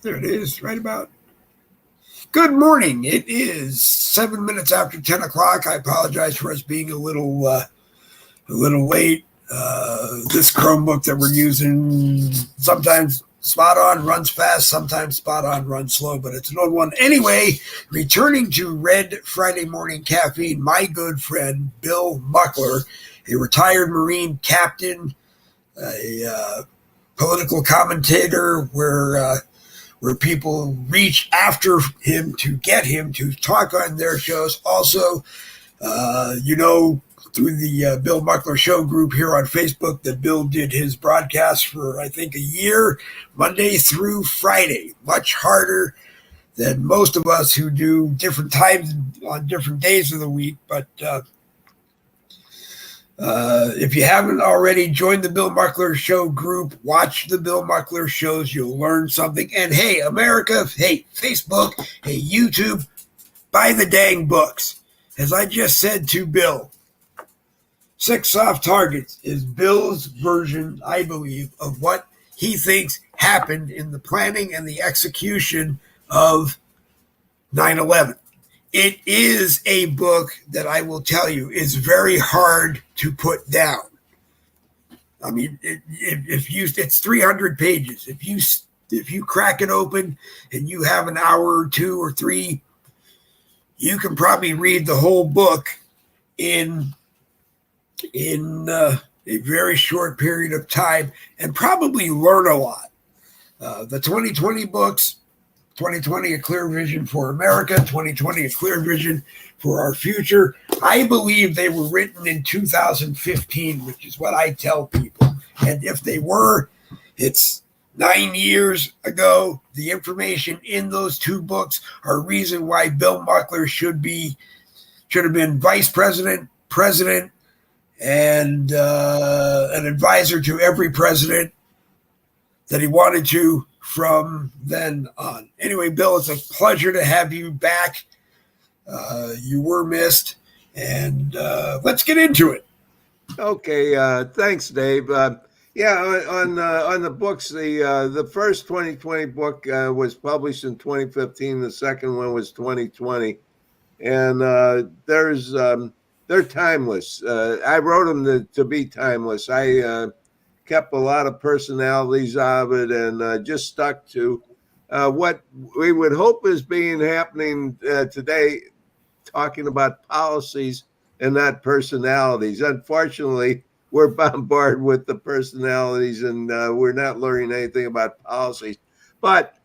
There it is, right about. Good morning. It is 7 minutes after 10 o'clock. I apologize for us being a little late. This Chromebook that we're using sometimes spot on runs fast, sometimes spot on runs slow, but it's an old one. Anyway, returning to Red Friday Morning Caffeine, my good friend Bill Muckler, a retired Marine captain, a political commentator, where people reach after him to get him to talk on their shows. Also, through the Bill Muckler Show group here on Facebook, that Bill did his broadcast for, I think, a year, Monday through Friday. Much harder than most of us who do different times on different days of the week. But if you haven't already joined the Bill Muckler Show group, watch the Bill Muckler shows. You'll learn something. And hey, America, hey, Facebook, hey, YouTube, buy the dang books. As I just said to Bill, Six Soft Targets is Bill's version, I believe, of what he thinks happened in the planning and the execution of 9/11. It is a book that I will tell you is very hard to put down. I mean, it's 300 pages. If you crack it open and you have an hour or two or three, you can probably read the whole book in a very short period of time and probably learn a lot. The 2020 books, 2020, A Clear Vision for America, 2020, A Clear Vision for Our Future. I believe they were written in 2015, which is what I tell people. And if they were, it's 9 years ago. The information in those two books are reason why Bill Muckler should have been vice president, president, and an advisor to every president that he wanted to from then on. Anyway, Bill, it's a pleasure to have you back. You were missed, and let's get into it. Okay, thanks, Dave. On the books, the first 2020 book was published in 2015. The second one was 2020, and they're timeless. I wrote them to be timeless. I kept a lot of personalities out of it and just stuck to what we would hope is happening today, talking about policies and not personalities. Unfortunately, we're bombarded with the personalities and we're not learning anything about policies. But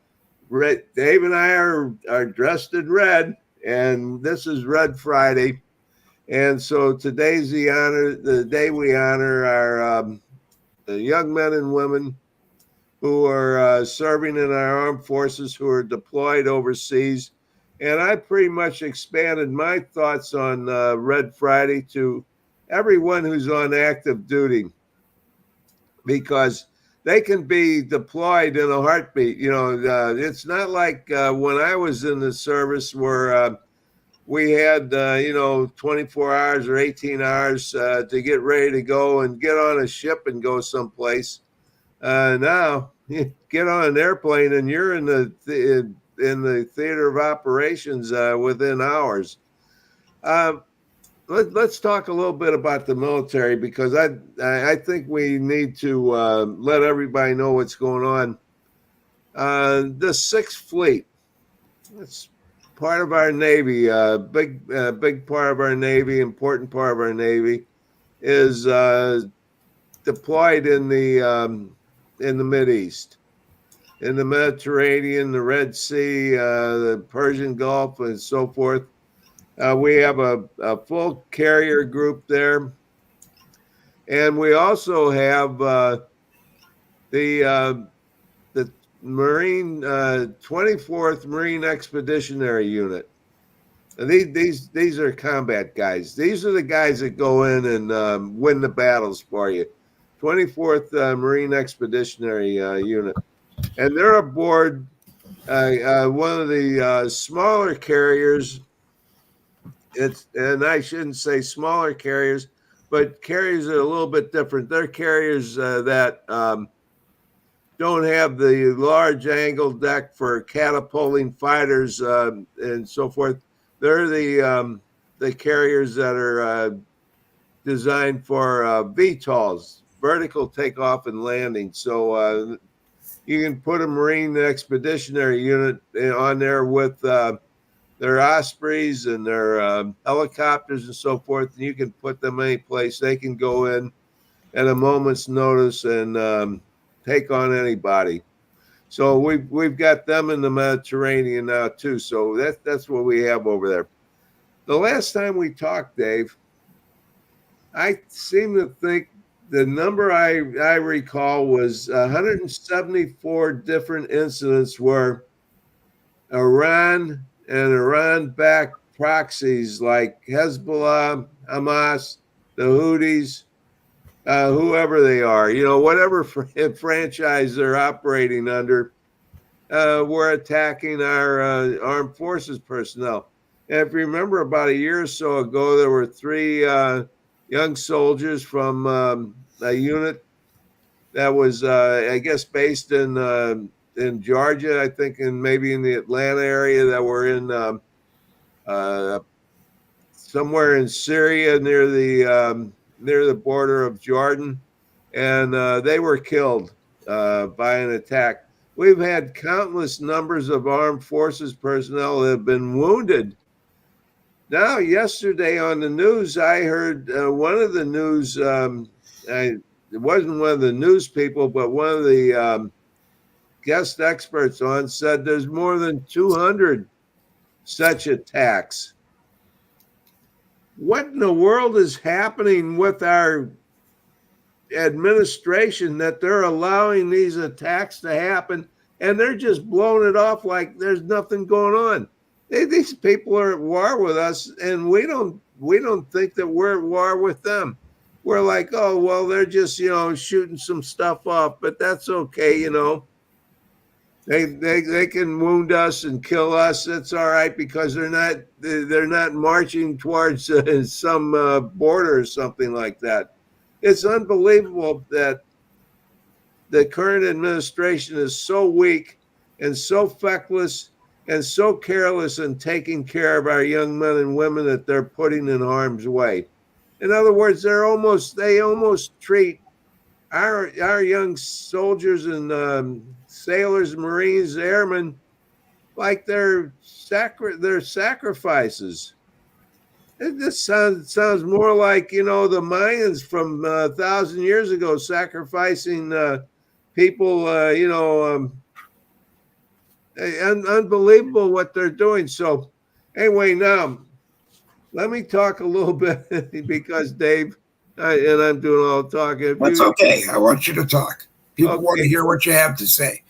Dave and I are dressed in red, and this is Red Friday. And so today's the day we honor our the young men and women who are serving in our armed forces, who are deployed overseas. And I pretty much expanded my thoughts on Red Friday to everyone who's on active duty, because they can be deployed in a heartbeat. It's not like when I was in the service where we had 24 hours or 18 hours to get ready to go and get on a ship and go someplace. Now you get on an airplane and you're in the theater of operations within hours. Let's talk a little bit about the military, because I think we need to let everybody know what's going on. The Sixth Fleet, it's part of our Navy, big part of our Navy, important part of our Navy, is deployed in the Mideast, in the Mediterranean, the Red Sea, the Persian Gulf, and so forth. We have a full carrier group there, and we also have the Marine 24th Marine Expeditionary Unit. And these are combat guys. These are the guys that go in and win the battles for you. 24th Marine Expeditionary Unit, and they're aboard one of the smaller carriers. And I shouldn't say smaller carriers, but carriers are a little bit different. They're carriers that don't have the large angle deck for catapulting fighters and so forth. They're the carriers that are designed for VTOLs, vertical takeoff and landing. So you can put a Marine Expeditionary Unit on there with their Ospreys and their helicopters and so forth, and you can put them any place. They can go in at a moment's notice and take on anybody. So we've got them in the Mediterranean now too. So that's what we have over there. The last time we talked, Dave, I seem to think the number I recall was 174 different incidents where Iran and Iran-backed proxies like Hezbollah, Hamas, the Houthis, whoever they are, whatever franchise they're operating under, were attacking our armed forces personnel. And if you remember, about a year or so ago, there were three young soldiers from a unit that was, I guess, based in Georgia, I think, and maybe in the Atlanta area, that were in somewhere in Syria near the border of Jordan, and they were killed by an attack. We've had countless numbers of armed forces personnel that have been wounded. Now, yesterday on the news, I heard one of the news, it wasn't one of the news people, but one of the guest experts on said there's more than 200 such attacks. What in the world is happening with our administration that they're allowing these attacks to happen, and they're just blowing it off like there's nothing going on? These people are at war with us, and we don't think that we're at war with them. We're like, oh, well, they're just, shooting some stuff off, but that's okay, They can wound us and kill us. That's all right, because they're not marching towards some border or something like that. It's unbelievable that the current administration is so weak and so feckless and so careless in taking care of our young men and women that they're putting in harm's way. In other words, they almost treat our young soldiers and sailors, Marines, airmen like they're sacrifices. This sounds more like the Mayans from 1,000 years ago sacrificing people. Unbelievable what they're doing. So anyway, now let me talk a little bit because Dave, and I'm doing all the talking. That's okay. I want you to talk. People want to hear what you have to say.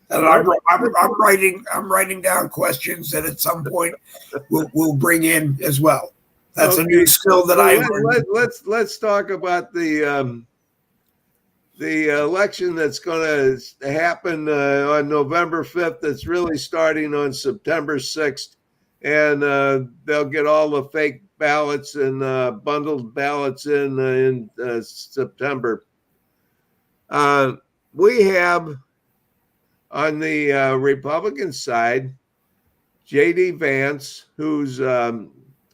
And I'm writing down questions that at some point we'll bring in as well. That's a new skill that I learned. Let's talk about the election that's going to happen on November 5th. That's really starting on September 6th, and they'll get all the fake ballots and bundled ballots in September. We have on the Republican side J.D. Vance, who's a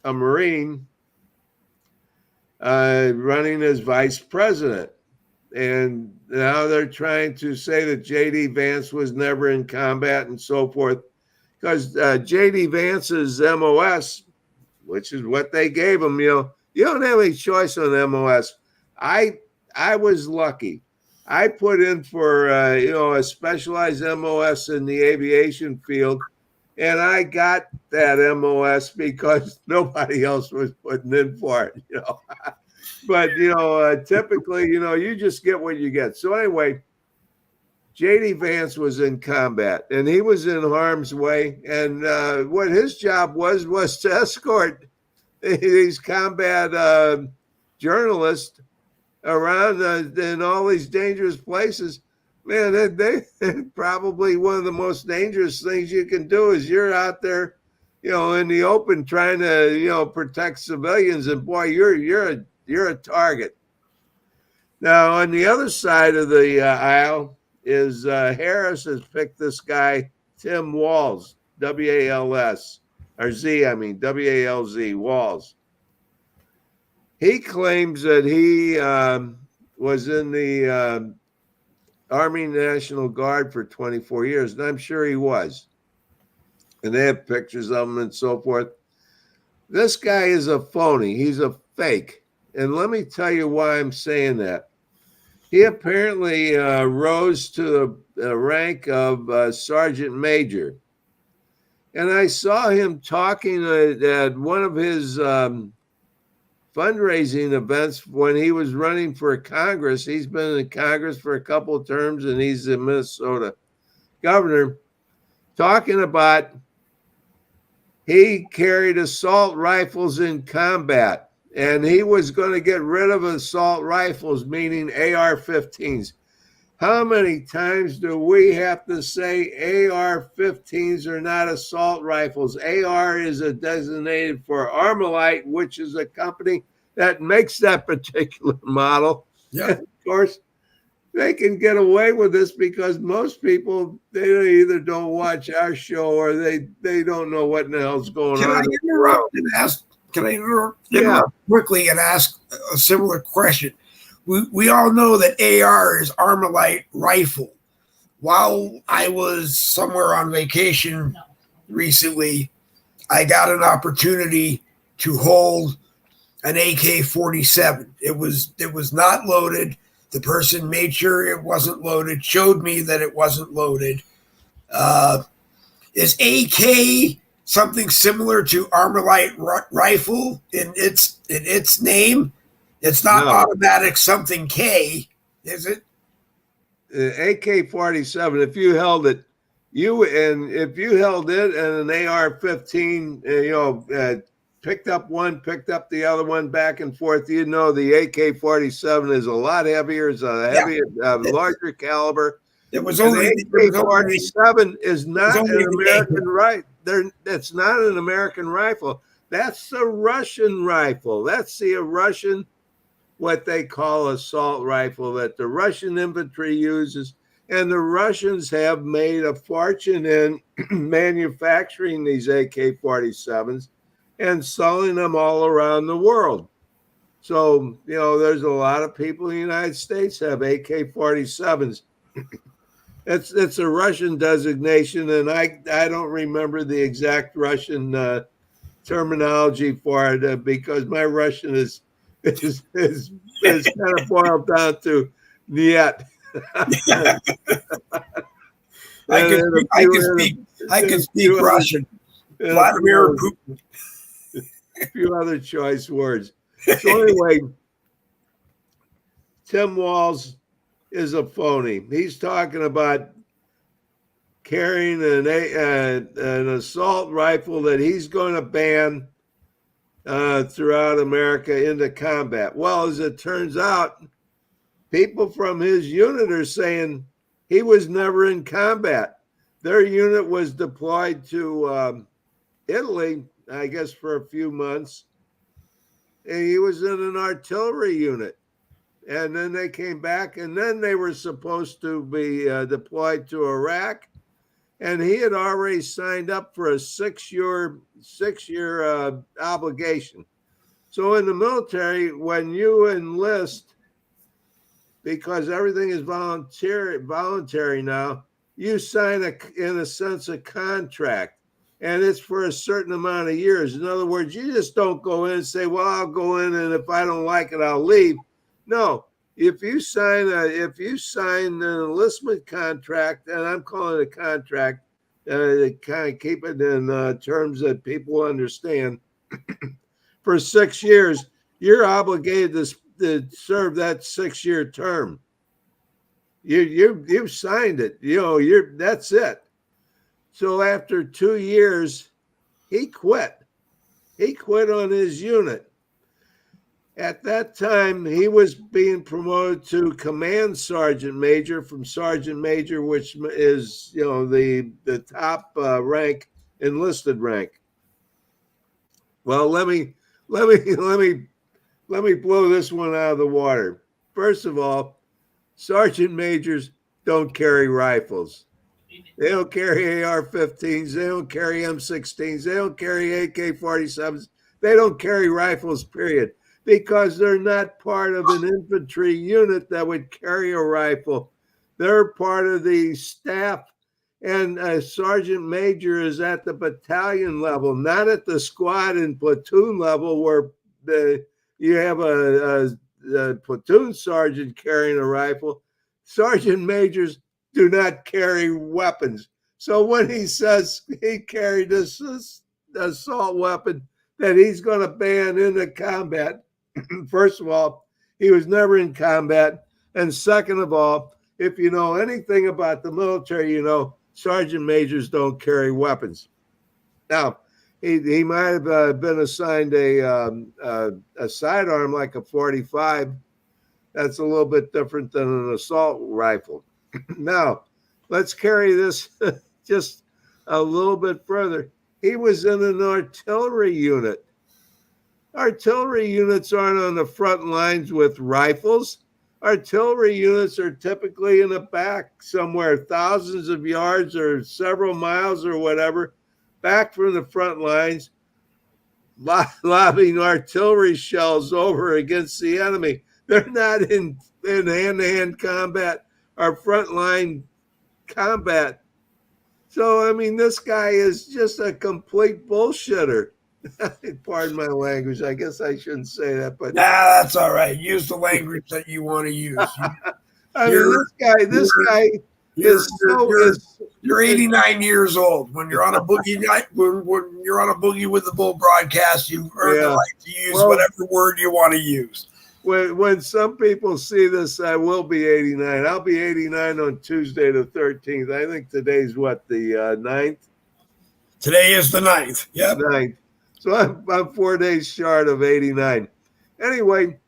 Marine, running as vice president. And now they're trying to say that J.D. Vance was never in combat and so forth, because J.D. Vance's MOS, which is what they gave him, you don't have any choice on MOS. I was lucky. I put in for a specialized MOS in the aviation field, and I got that MOS because nobody else was putting in for it. But typically, you just get what you get. So anyway, J.D. Vance was in combat, and he was in harm's way. And what his job was to escort these combat journalists around in all these dangerous places. Man, they probably one of the most dangerous things you can do is you're out there, in the open trying to, protect civilians, and boy, you're a target. Now, on the other side of the aisle is Harris has picked this guy, Tim Walz, W-A-L-S, or Z, I mean, W-A-L-Z, Walz. He claims that he was in the Army National Guard for 24 years, and I'm sure he was. And they have pictures of him and so forth. This guy is a phony. He's a fake. And let me tell you why I'm saying that. He apparently rose to the rank of sergeant major. And I saw him talking at one of his fundraising events when he was running for Congress. He's been in Congress for a couple of terms, and he's the Minnesota governor, talking about he carried assault rifles in combat, and he was going to get rid of assault rifles, meaning AR-15s. How many times do we have to say AR-15s are not assault rifles? AR is a designated for Armalite, which is a company that makes that particular model. Yeah. Of course, they can get away with this because most people, they either don't watch our show or they don't know what the hell's going on. Can I interrupt quickly and ask a similar question? We all know that AR is Armalite rifle. While I was somewhere on vacation recently, I got an opportunity to hold an AK-47. It was not loaded. The person made sure it wasn't loaded, showed me that it wasn't loaded. Is AK something similar to Armalite rifle in its name? It's not automatic something K, is it? AK-47. If you held it, if you held it and an AR-15, picked up one, picked up the other one, back and forth, the AK-47 is a lot heavier. It's a heavier, larger caliber. It was only AK-47 is not an American rifle. That's not an American rifle. That's a Russian rifle. That's the Russian, what they call assault rifle that the Russian infantry uses. And the Russians have made a fortune in manufacturing these AK-47s and selling them all around the world. So, there's a lot of people in the United States have AK-47s. It's a Russian designation, and I don't remember the exact Russian terminology for it because my Russian is kind of boiled down to "niet." I can speak Russian. Vladimir Putin. A few other choice words. So anyway, Tim Walz is a phony. He's talking about carrying an assault rifle that he's going to ban throughout America into combat. Well, as it turns out, people from his unit are saying he was never in combat. Their unit was deployed to Italy, I guess, for a few months. And he was in an artillery unit. And then they came back, and then they were supposed to be deployed to Iraq. And he had already signed up for a six-year obligation. So in the military, when you enlist, because everything is voluntary now, you sign in a sense a contract, and it's for a certain amount of years. In other words, you just don't go in and say, "Well, I'll go in, and if I don't like it, I'll leave." No, if you sign an enlistment contract, and I'm calling it a contract, to kind of keep it in terms that people understand, for 6 years, you're obligated to serve that 6-year term. You've signed it. That's it. So after 2 years, he quit. He quit on his unit. At that time, he was being promoted to command sergeant major from sergeant major, which is the top rank, enlisted rank. Well, let me blow this one out of the water. First of all, sergeant majors don't carry rifles. They don't carry AR-15s. They don't carry M16s. They don't carry AK-47s. They don't carry rifles, period, because they're not part of an infantry unit that would carry a rifle. They're part of the staff, and a sergeant major is at the battalion level, not at the squad and platoon level where you have a platoon sergeant carrying a rifle. Sergeant majors do not carry weapons. So when he says he carried this assault weapon that he's going to ban into combat, first of all, he was never in combat. And second of all, if you know anything about the military, you know sergeant majors don't carry weapons. Now, he might have been assigned a sidearm like a 45. That's a little bit different than an assault rifle. Now, let's carry this just a little bit further. He was in an artillery unit. Artillery units aren't on the front lines with rifles. Artillery units are typically in the back somewhere, thousands of yards or several miles or whatever, back from the front lines, lobbing artillery shells over against the enemy. They're not in hand-to-hand combat or frontline combat. So, I mean, this guy is just a complete bullshitter. Pardon my language. I guess I shouldn't say that, but that's all right. Use the language that you want to use. I mean, this guy you're 89 years old. When you're on a boogie night, when you're on a Boogie with the Bull broadcast, you earn the right to use whatever word you want to use. When some people see this, I will be 89. I'll be 89 on Tuesday the 13th. I think today's what, the 9th? Today is the 9th. Yep. 9th. So I'm 4 days short of 89. Anyway,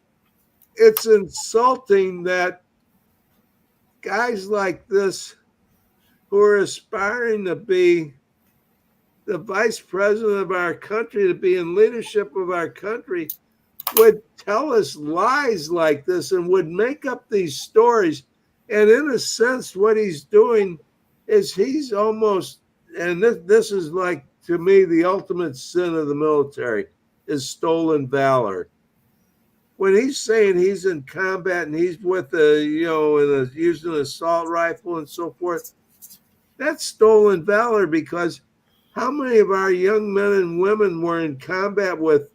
it's insulting that guys like this who are aspiring to be the vice president of our country, to be in leadership of our country, would tell us lies like this and would make up these stories. And in a sense, what he's doing is he's almost, and this is like, to me, the ultimate sin of the military is stolen valor. When he's saying he's in combat and he's with using an assault rifle and so forth, that's stolen valor, because how many of our young men and women were in combat with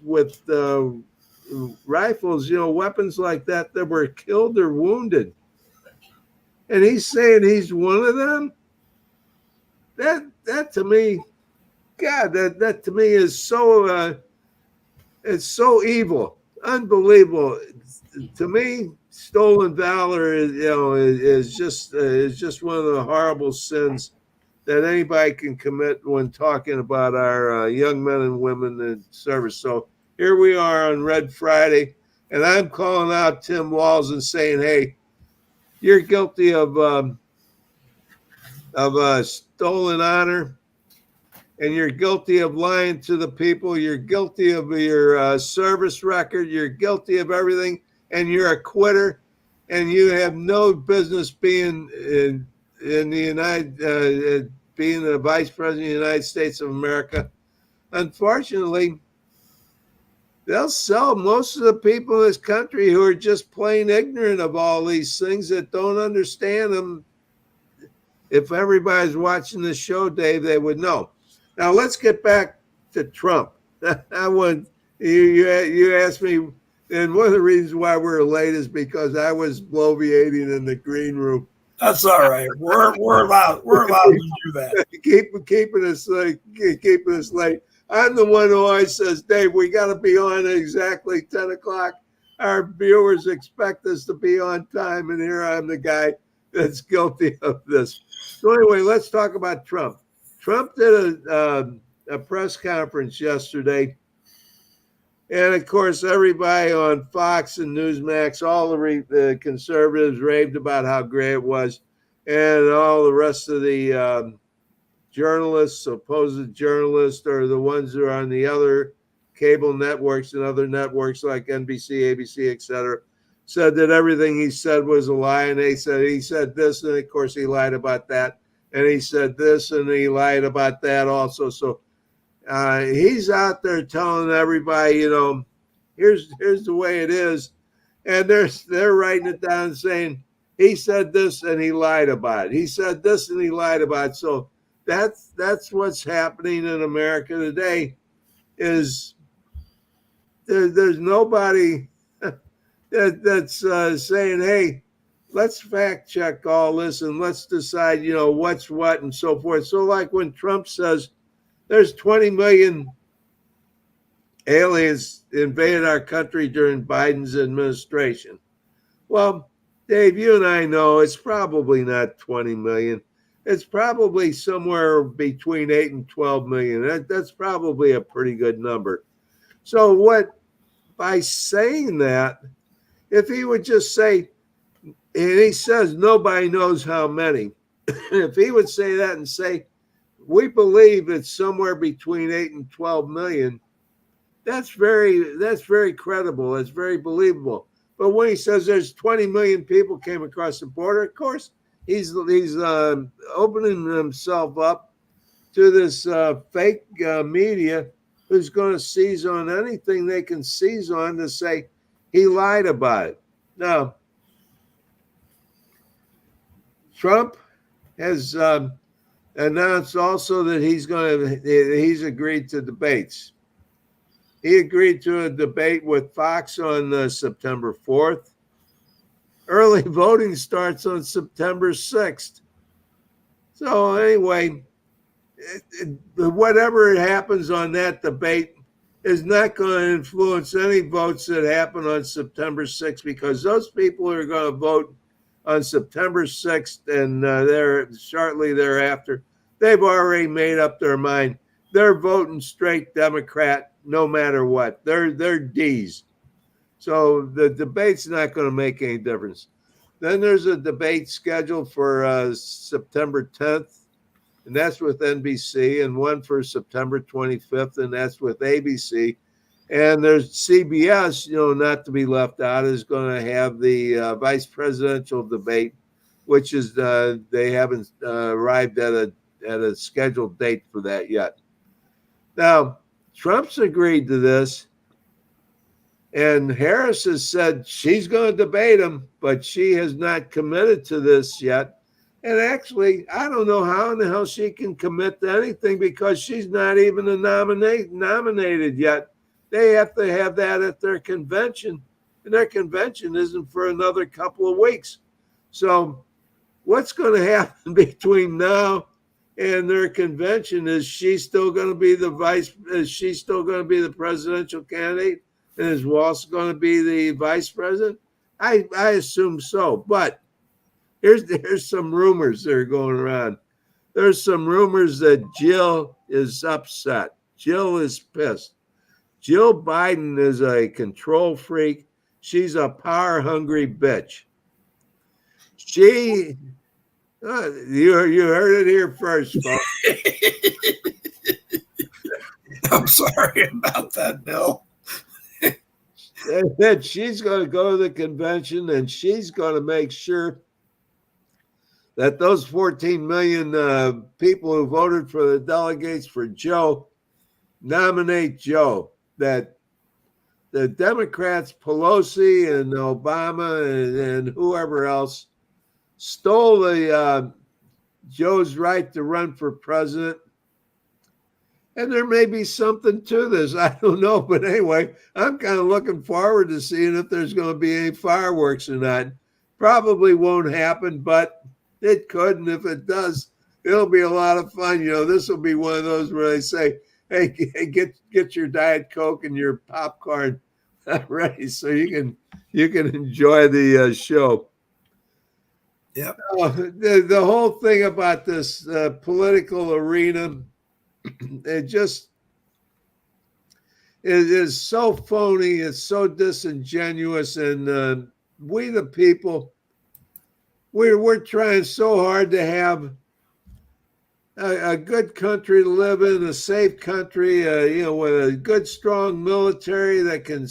rifles, weapons like that were killed or wounded? And he's saying he's one of them? That to me, God, that to me is so it's so evil, unbelievable. To me, stolen valor is just one of the horrible sins that anybody can commit when talking about our young men and women in service. So here we are on Red Friday, and I'm calling out Tim Walz and saying, hey, you're guilty of stolen honor, and you're guilty of lying to the people. You're guilty of your service record. You're guilty of everything, and you're a quitter, and you have no business being in the being the vice president of the United States of America. Unfortunately, they'll sell most of the people in this country who are just plain ignorant of all these things, that don't understand them. If everybody's watching this show, Dave, they would know. Now, let's get back to Trump. You asked me, and one of the reasons why we're late is because I was bloviating in the green room. That's all right. We're allowed to do that. Keeping us late. I'm the one who always says, Dave, we got to be on at exactly 10 o'clock. Our viewers expect us to be on time, and here I'm the guy that's guilty of this. So anyway, let's talk about Trump. Trump did a press conference yesterday, and of course, everybody on Fox and Newsmax, all the conservatives raved about how great it was, and all the rest of the journalists, supposed journalists, or the ones who are on the other cable networks and other networks like NBC, ABC, etc., said that everything he said was a lie, and he said this, and of course he lied about that, and he said this, and he lied about that also. So he's out there telling everybody, here's the way it is, and they're writing it down and saying he said this and he lied about it. He said this and he lied about it. So that's what's happening in America today. Is there's nobody that's saying, hey, let's fact check all this and let's decide, what's what and so forth. So like when Trump says there's 20 million aliens invaded our country during Biden's administration. Well, Dave, you and I know it's probably not 20 million. It's probably somewhere between 8 and 12 million. That's probably a pretty good number. So by saying that, if he would just say, and he says nobody knows how many, if he would say that and say, we believe it's somewhere between 8 and 12 million, that's very credible. That's very believable. But when he says there's 20 million people came across the border, of course, he's opening himself up to this fake media who's going to seize on anything they can seize on to say he lied about it. Now, Trump has announced also that he's agreed to debates. He agreed to a debate with Fox on September 4th. Early voting starts on September 6th. So anyway, whatever happens on that debate is not going to influence any votes that happen on September 6th, because those people who are going to vote on September 6th and shortly thereafter, they've already made up their mind. They're voting straight Democrat no matter what. They're D's. So the debate's not going to make any difference. Then there's a debate scheduled for September 10th, and that's with NBC, and one for September 25th, and that's with ABC. And there's CBS, not to be left out, is going to have the vice presidential debate, which is they haven't arrived at a scheduled date for that yet. Now, Trump's agreed to this, and Harris has said she's going to debate him, but she has not committed to this yet. And actually, I don't know how in the hell she can commit to anything, because she's not even nominated yet. They have to have that at their convention, and their convention isn't for another couple of weeks. So what's going to happen between now and their convention? Is she still going to be is she still going to be the presidential candidate? And is Walsh going to be the vice president? I assume so. But here's some rumors that are going around. There's some rumors that Jill is upset. Jill is pissed. Jill Biden is a control freak. She's a power-hungry bitch. You heard it here first, folks. I'm sorry about that, Bill. That she's going to go to the convention, and she's going to make sure that those 14 million people who voted for the delegates for Joe nominate Joe. That the Democrats, Pelosi and Obama and whoever else, stole the Joe's right to run for president. And there may be something to this. I don't know. But anyway, I'm kind of looking forward to seeing if there's going to be any fireworks or not. Probably won't happen, but it could. And if it does, it'll be a lot of fun. This will be one of those where they say, hey, get your Diet Coke and your popcorn ready so you can enjoy the show. Yep. The whole thing about this political arena, it is so phony. It's so disingenuous, and we the people, we're trying so hard to have a good country to live in, a safe country, with a good, strong military that can,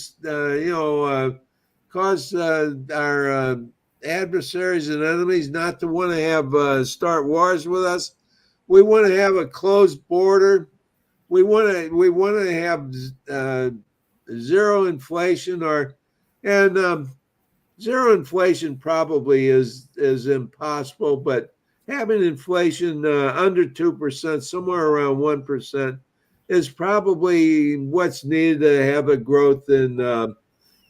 cause our adversaries and enemies not to want to have start wars with us. We want to have a closed border. We want to have zero inflation, and zero inflation probably is impossible, but having inflation under 2%, somewhere around 1%, is probably what's needed to have a growth in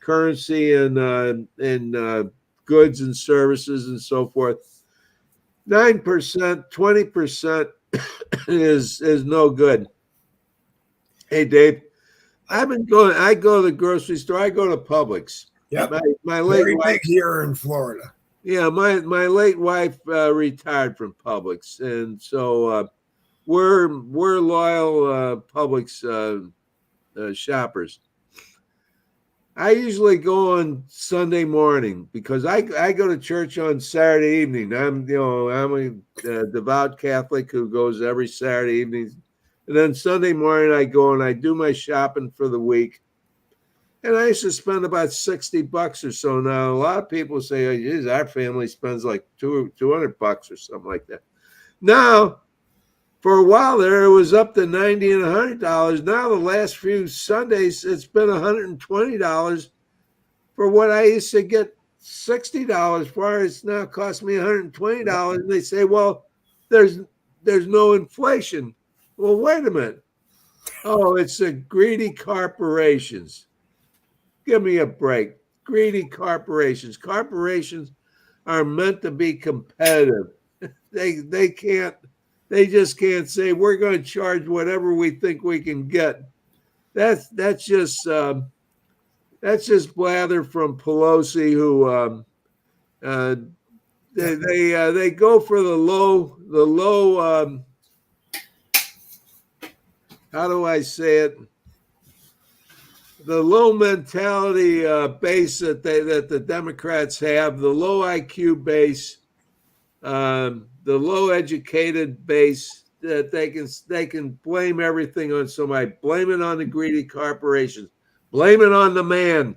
currency and goods and services and so forth. 9%, 20% is no good. Hey, Dave, I go to the grocery store. I go to Publix. Yep. My late Very wife big here in Florida. Yeah, my late wife retired from Publix, and so we're loyal Publix shoppers. I usually go on Sunday morning because I go to church on Saturday evening. I'm a devout Catholic who goes every Saturday evening, and then Sunday morning I go and I do my shopping for the week. And I used to spend about $60 or so. Now, a lot of people say, oh, geez, our family spends like $200 or something like that. Now, for a while there, it was up to $90 and $100. Now, the last few Sundays, it's been $120 for what I used to get $60 for. It's now cost me $120. And they say, well, there's no inflation. Well, wait a minute. Oh, it's the greedy corporations. Give me a break. Greedy corporations. Corporations are meant to be competitive. They just can't say we're going to charge whatever we think we can get. That's just blather from Pelosi, who they go for the low. How do I say it? The low mentality base that the Democrats have, the low IQ base, the low educated base, that they can blame everything on somebody. Blame it on the greedy corporations. Blame it on the man.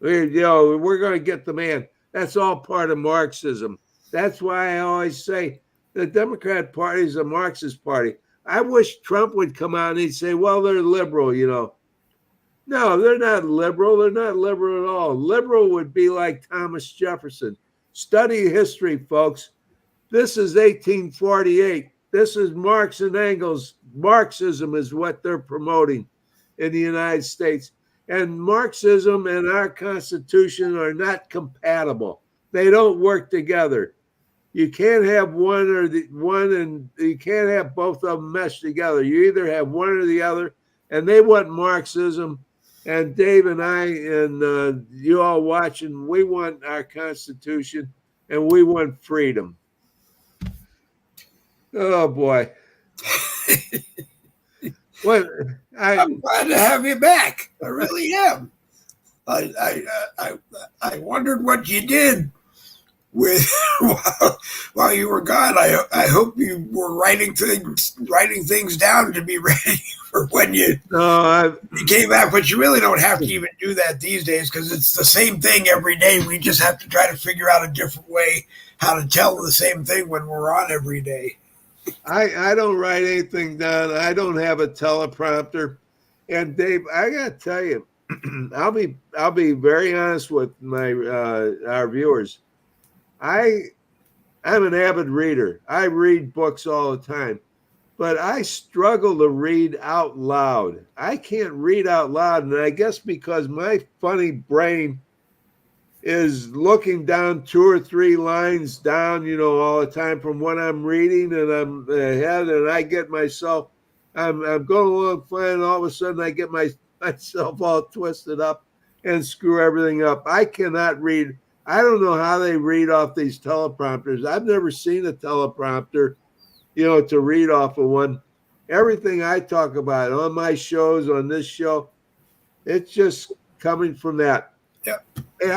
We're going to get the man. That's all part of Marxism. That's why I always say the Democrat Party is a Marxist party. I wish Trump would come out and he'd say, well, they're liberal, No, they're not liberal. They're not liberal at all. Liberal would be like Thomas Jefferson. Study history, folks. This is 1848. This is Marx and Engels. Marxism is what they're promoting in the United States. And Marxism and our Constitution are not compatible. They don't work together. You can't have one and you can't have both of them meshed together. You either have one or the other. And they want Marxism. And Dave and I and you all watching, we want our Constitution and we want freedom. Oh, boy. I'm glad to have you back. I really am. I wondered what you did with while you were gone. I hope you were writing things down to be ready for when you came back. But you really don't have to even do that these days because it's the same thing every day. We just have to try to figure out a different way how to tell the same thing when we're on every day. I don't write anything down. I don't have a teleprompter. And Dave, I got to tell you, I'll be very honest with our viewers. I'm an avid reader. I read books all the time, but I struggle to read out loud. I can't read out loud, and I guess because my funny brain is looking down 2 or 3 lines down, all the time from what I'm reading, and I'm ahead, and I get myself, I'm going along fine, and all of a sudden I get myself all twisted up and screw everything up. I cannot read. I don't know how they read off these teleprompters. I've never seen a teleprompter, to read off of one. Everything I talk about on my shows, on this show, it's just coming from that. Yeah. And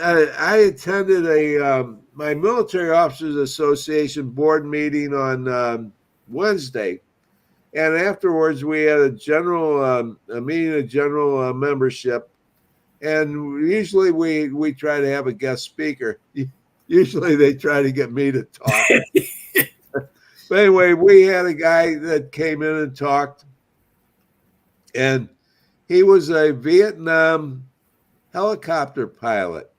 I attended my Military Officers Association board meeting on Wednesday. And afterwards, we had a meeting of general membership. and usually we try to have a guest speaker. Usually they try to get me to talk. But anyway, we had a guy that came in and talked, and he was a Vietnam helicopter pilot,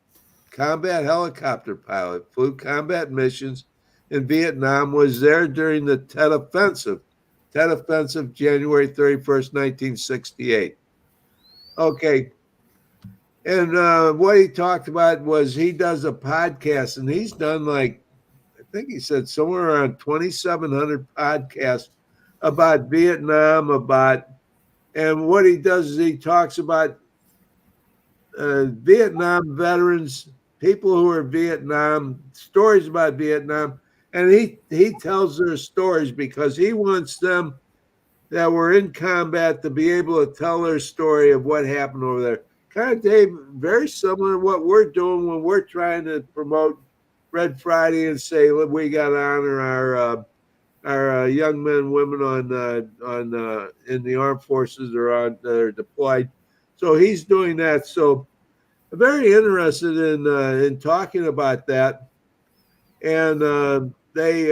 combat helicopter pilot, flew combat missions in Vietnam, was there during the Tet Offensive, January 31st, 1968. Okay. And what he talked about was he does a podcast, and he's done I think he said somewhere around 2,700 podcasts about Vietnam, and what he does is he talks about Vietnam veterans, people who are Vietnam, stories about Vietnam, and he tells their stories because he wants them that were in combat to be able to tell their story of what happened over there. Kind of, Dave, very similar to what we're doing when we're trying to promote Red Friday and say we got to honor our young men and women on in the armed forces or they're deployed. So he's doing that. So I'm very interested in talking about that. And he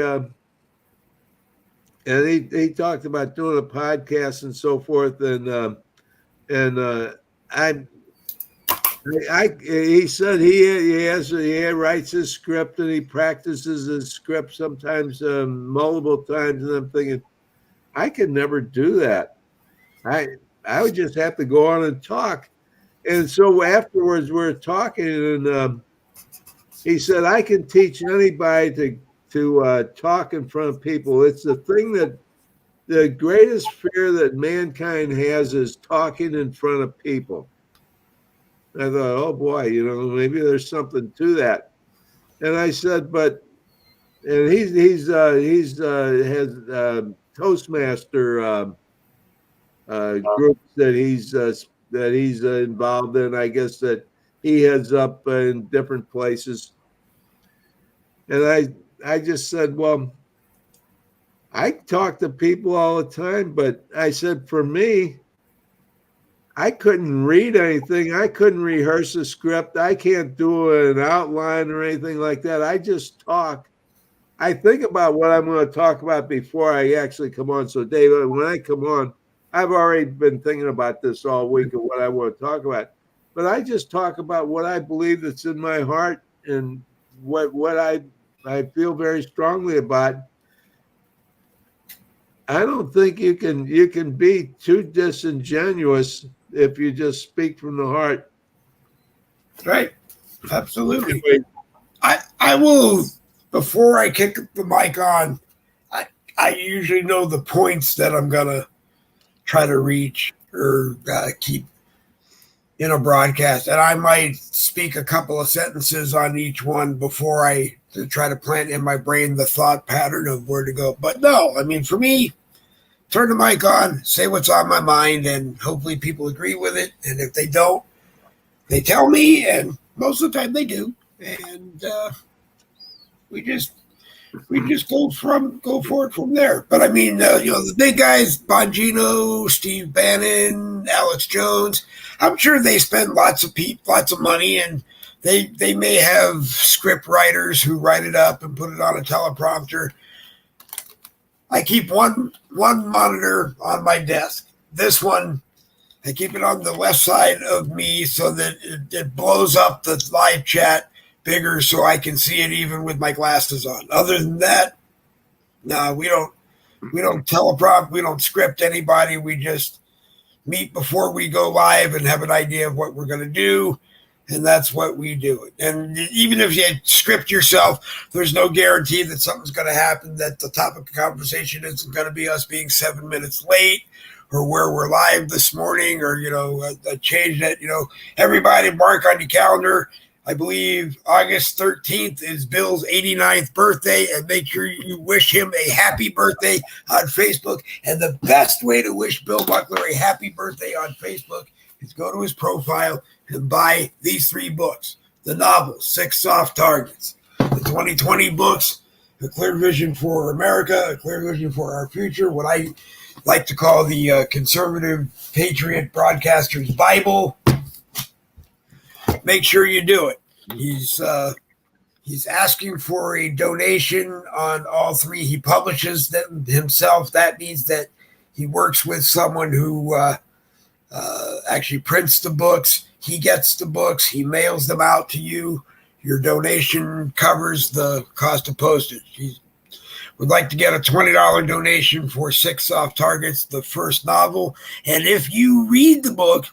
talked about doing a podcast and so forth. He said he writes his script and he practices his script sometimes multiple times, and I'm thinking I could never do that. I would just have to go on and talk. And so afterwards we're talking, and he said I can teach anybody to talk in front of people. It's the thing that the greatest fear that mankind has is talking in front of people. I thought, oh boy, maybe there's something to that. And I said, and he has Toastmaster groups that he's involved in. I guess that he heads up in different places. And I just said, well, I talk to people all the time, but I said, for me, I couldn't read anything. I couldn't rehearse a script. I can't do an outline or anything like that. I just talk. I think about what I'm going to talk about before I actually come on. So, Dave, when I come on, I've already been thinking about this all week of what I want to talk about. But I just talk about what I believe that's in my heart and what I feel very strongly about. I don't think you can be too disingenuous if you just speak from the heart. Right. Absolutely. I will, before I kick the mic on, I usually know the points that I'm going to try to reach or keep in a broadcast. And I might speak a couple of sentences on each one before I try to plant in my brain the thought pattern of where to go. But no, I mean, for me, turn the mic on, say what's on my mind, and hopefully people agree with it. And if they don't, they tell me, and most of the time they do. And we just go for it from there. But I mean, the big guys, Bongino, Steve Bannon, Alex Jones, I'm sure they spend lots of money, and they may have script writers who write it up and put it on a teleprompter. I keep one monitor on my desk. This one, I keep it on the left side of me so that it blows up the live chat bigger so I can see it even with my glasses on. Other than that, no, we don't teleprompt, we don't script anybody. We just meet before we go live and have an idea of what we're going to do. And that's what we do. And even if you script yourself, there's no guarantee that something's going to happen, that the topic of conversation isn't going to be us being 7 minutes late or where we're live this morning or, a change that, everybody mark on your calendar. I believe August 13th is Bill's 89th birthday, and make sure you wish him a happy birthday on Facebook. And the best way to wish Bill Buckler a happy birthday on Facebook is go to his profile and buy these 3 books. The novel, 6 Soft Targets. The 2020 books, A Clear Vision for America, A Clear Vision for Our Future, what I like to call the Conservative Patriot Broadcaster's Bible. make sure you do it. He's asking for a donation on all three. He publishes them himself. That means that he works with someone who actually prints the books. He gets the books. He mails them out to you. Your donation covers the cost of postage. He would like to get a $20 donation for 6 Soft Targets, the first novel. And if you read the book,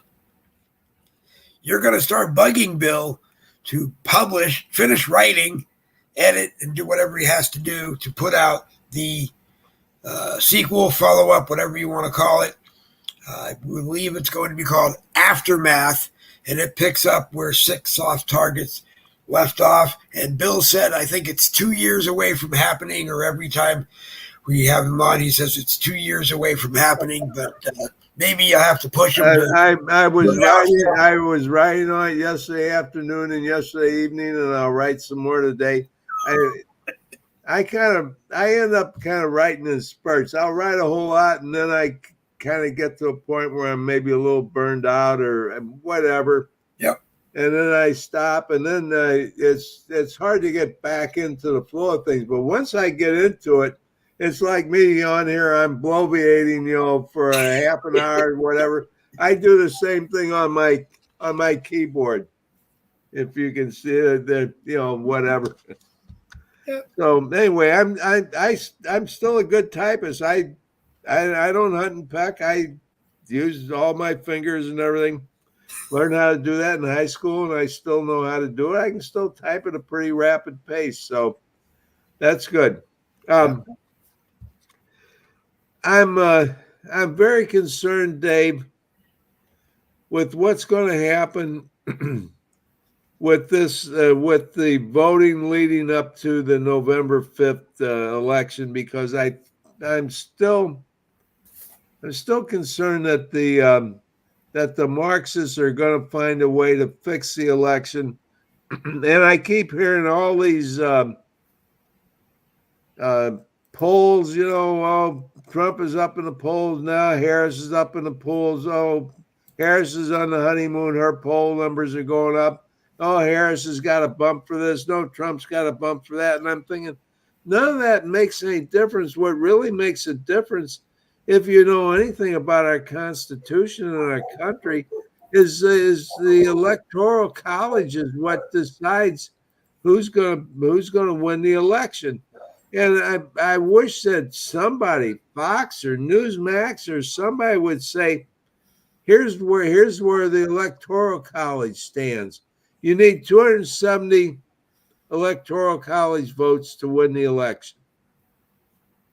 you're going to start bugging Bill to publish, finish writing, edit, and do whatever he has to do to put out the sequel, follow-up, whatever you want to call it. I believe it's going to be called Aftermath, and it picks up where 6 Soft Targets left off. And Bill said, I think it's 2 years away from happening, or every time we have him on, he says it's 2 years away from happening, but maybe I'll have to push him. I was writing on it yesterday afternoon and yesterday evening, and I'll write some more today. I end up kind of writing in spurts. I'll write a whole lot, and then I kind of get to a point where I'm maybe a little burned out or whatever. Yep. And then I stop, and then it's hard to get back into the flow of things. But once I get into it, it's like me on here. I'm bloviating, for a half an hour or whatever. I do the same thing on my keyboard. If you can see it, whatever. Yeah. So anyway, I'm still a good typist. I don't hunt and peck. I use all my fingers and everything. Learned how to do that in high school, and I still know how to do it. I can still type at a pretty rapid pace, so that's good. I'm very concerned, Dave, with what's going to happen with this, with the voting leading up to the November 5th election, because I'm still concerned that the Marxists are going to find a way to fix the election. And I keep hearing all these polls, Trump is up in the polls now. Harris is up in the polls. Oh, Harris is on the honeymoon. Her poll numbers are going up. Oh, Harris has got a bump for this. No, Trump's got a bump for that. And I'm thinking, none of that makes any difference. What really makes a difference, if you know anything about our Constitution and our country, is the Electoral College is what decides who's going to win the election. And I wish that somebody, Fox or Newsmax or somebody, would say, here's where the Electoral College stands. You need 270 Electoral College votes to win the election,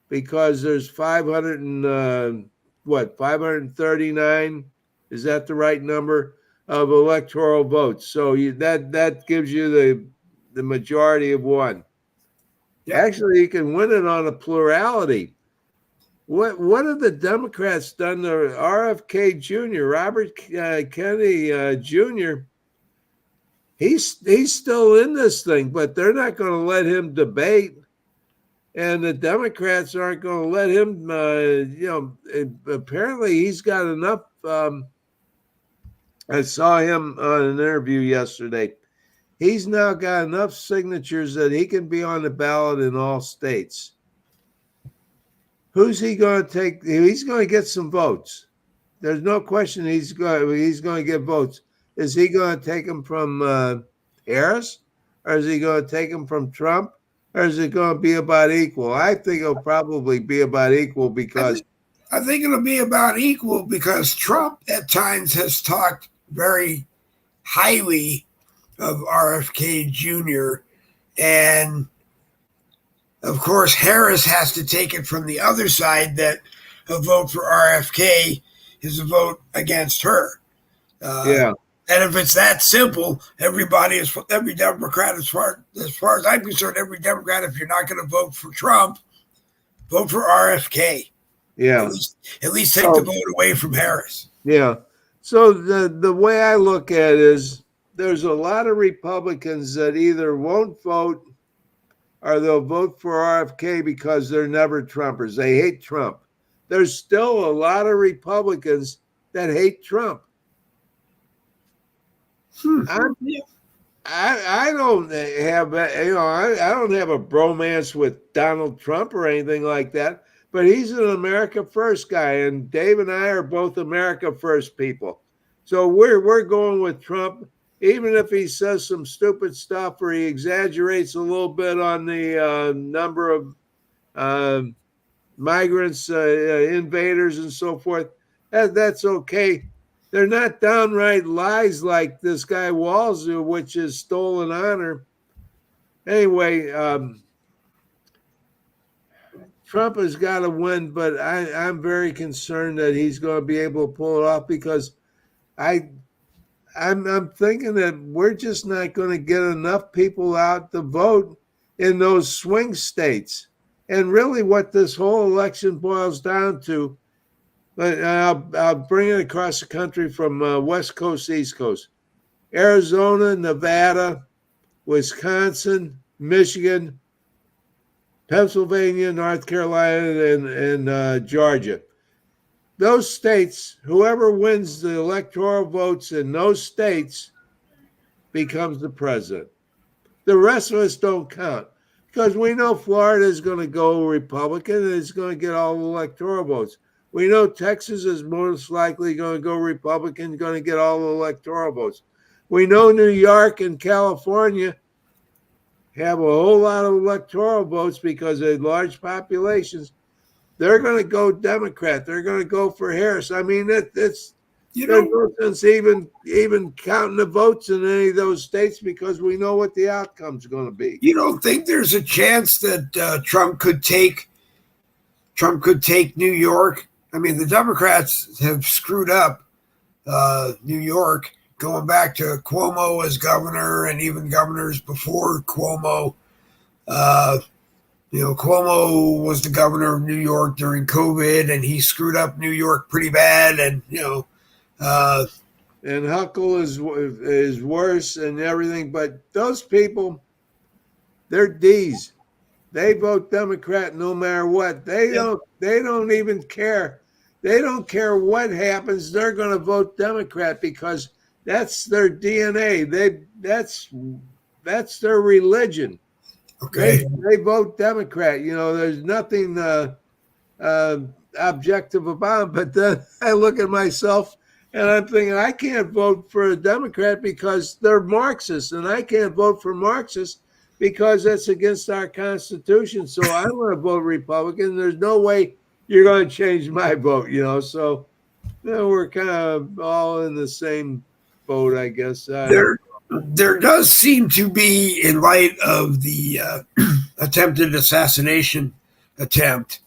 because there's 539, is that the right number, of electoral votes? So that gives you the majority of one. Actually, you can win it on a plurality. What have the Democrats done to RFK Jr., Robert Kennedy Jr.? He's still in this thing, but they're not going to let him debate. And the Democrats aren't going to let him, apparently he's got enough. I saw him on an interview yesterday. He's now got enough signatures that he can be on the ballot in all states. Who's he going to take? He's going to get some votes. There's no question he's going to get votes. Is he going to take them from Harris, or is he going to take them from Trump? Or is it going to be about equal? I think it'll probably be about equal, because I think it'll be about equal because Trump at times has talked very highly of RFK Jr. And of course, Harris has to take it from the other side that a vote for RFK is a vote against her. Yeah. And if it's that simple, every Democrat, as far as I'm concerned, every Democrat, if you're not going to vote for Trump, vote for RFK. Yeah. At least take the vote away from Harris. Yeah. So the way I look at it is, there's a lot of Republicans that either won't vote or they'll vote for RFK because they're never Trumpers. They hate Trump. There's still a lot of Republicans that hate Trump. I'm, Yeah. I don't have I don't have a bromance with Donald Trump or anything like that. But he's an America First guy, and Dave and I are both America First people. So we're going with Trump, even if he says some stupid stuff or he exaggerates a little bit on the number of uh, migrants, invaders, and so forth. That's okay. They're not downright lies like this guy Walls, which is stolen honor. Anyway, Trump has got to win, but I'm very concerned that he's going to be able to pull it off because I I'm thinking that we're just not going to get enough people out to vote in those swing states. And really, what this whole election boils down to, but I'll bring it across the country from West Coast, East Coast, Arizona, Nevada, Wisconsin, Michigan, Pennsylvania, North Carolina, and Georgia. Those states, whoever wins the electoral votes in those states becomes the president. The rest of us don't count because we know Florida is going to go Republican and it's going to get all the electoral votes. We know Texas is most likely going to go Republican, going to get all the electoral votes. We know New York and California have a whole lot of electoral votes because of large populations. They're going to go Democrat. They're going to go for Harris. I mean, there's no sense even counting the votes in any of those states because we know what the outcome's going to be. You don't think there's a chance that Trump could take New York? I mean, the Democrats have screwed up New York, going back to Cuomo as governor and even governors before Cuomo. Cuomo was the governor of New York during COVID, and he screwed up New York pretty bad. And and Huckle is worse and everything. But those people, they're D's. They vote Democrat no matter what. They don't even care. They don't care what happens. They're going to vote Democrat because that's their DNA. That's their religion. Okay. They vote Democrat. There's nothing objective about it. But then I look at myself and I'm thinking I can't vote for a Democrat because they're Marxists, and I can't vote for Marxists because that's against our Constitution. So I want to vote Republican. There's no way you're going to change my vote. So we're kind of all in the same boat, I guess. There does seem to be, in light of the attempted assassination attempt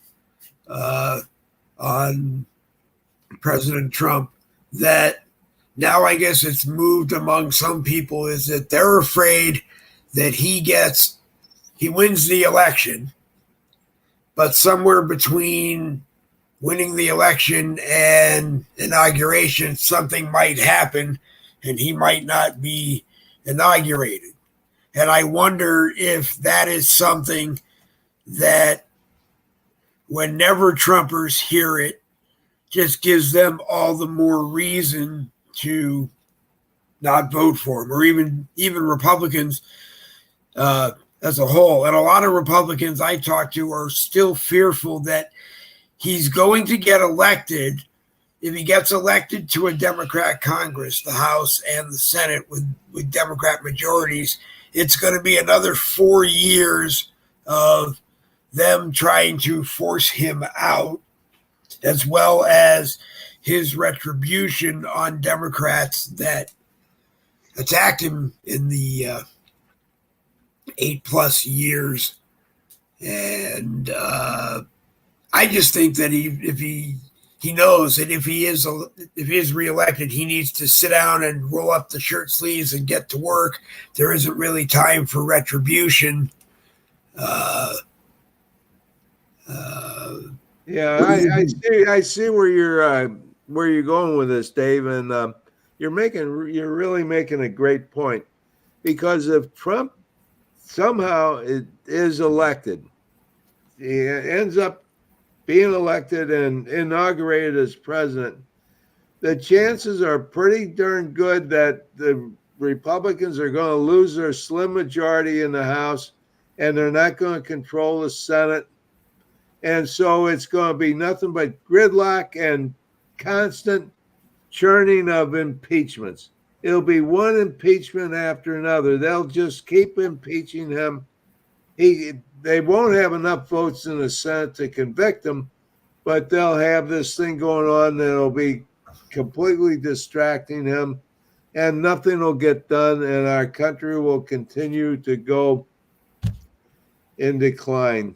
on President Trump, that now I guess it's moved among some people is that they're afraid that he wins the election, but somewhere between winning the election and inauguration, something might happen and he might not be inaugurated. And I wonder if that is something that when never Trumpers hear it, just gives them all the more reason to not vote for him, or even Republicans as a whole. And a lot of Republicans I talk to are still fearful that he's going to get elected. If he gets elected to a Democrat Congress, the House and the Senate with Democrat majorities, it's going to be another 4 years of them trying to force him out, as well as his retribution on Democrats that attacked him in the 8+ years. And I just think that if he knows that if he is reelected, he needs to sit down and roll up the shirt sleeves and get to work. There isn't really time for retribution. I see where you're going with this, Dave, and you're really making a great point, because if Trump somehow is elected, he ends up being elected and inaugurated as president, the chances are pretty darn good that the Republicans are going to lose their slim majority in the House, and they're not going to control the Senate. And so it's going to be nothing but gridlock and constant churning of impeachments. It'll be one impeachment after another. They'll just keep impeaching him. They won't have enough votes in the Senate to convict him, but they'll have this thing going on that'll be completely distracting him, and nothing will get done, and our country will continue to go in decline.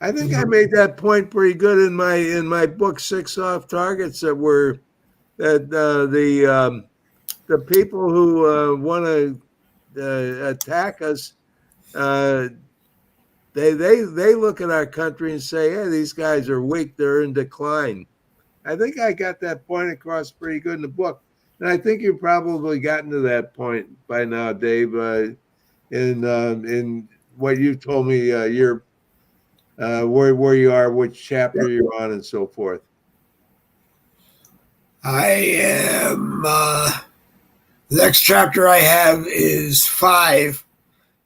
I think I made that point pretty good in my book, 6 Off Targets, that were that the people who want to attack us, they look at our country and say, "Hey, these guys are weak; they're in decline." I think I got that point across pretty good in the book, and I think you've probably gotten to that point by now, Dave. In what you told me, where you are, which chapter you're on, and so forth. I am. The next chapter I have is 5,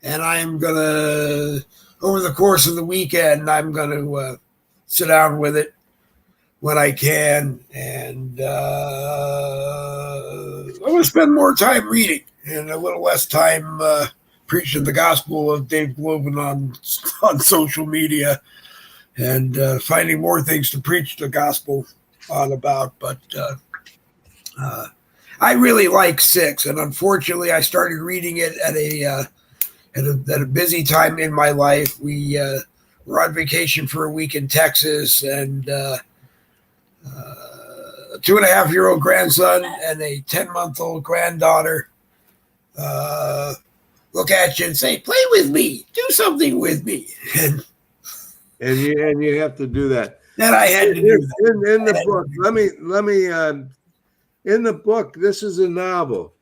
and I'm gonna, over the course of the weekend, I'm gonna sit down with it when I can, and I'm gonna spend more time reading and a little less time preaching the gospel of Dave Glovin on social media, and finding more things to preach the gospel on about. But I really like 6, and unfortunately, I started reading it at a busy time in my life. We were on vacation for a week in Texas, and a 2.5-year-old grandson and a 10-month-old granddaughter look at you and say, "Play with me, do something with me," and you have to do that. And I had to do that. In the book, let me. In the book, this is a novel,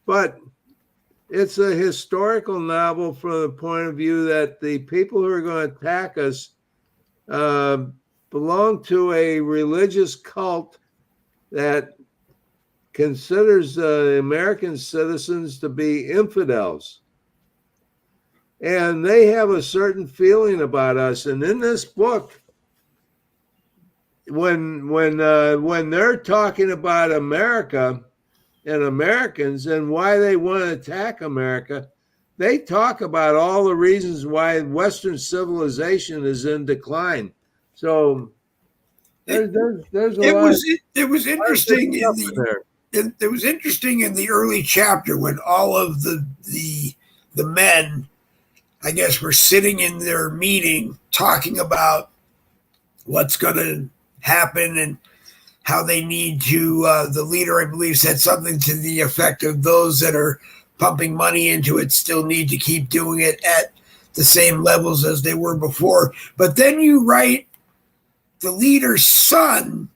but it's a historical novel from the point of view that the people who are going to attack us belong to a religious cult that considers American citizens to be infidels. And they have a certain feeling about us. And in this book, when they're talking about America and Americans and why they want to attack America, they talk about all the reasons why Western civilization is in decline. So there's a lot. It was interesting it was interesting in the early chapter when all of the men, I guess, were sitting in their meeting talking about what's going to happen and how they need to, the leader, I believe, said something to the effect of those that are pumping money into it still need to keep doing it at the same levels as they were before. But then you write the leader's son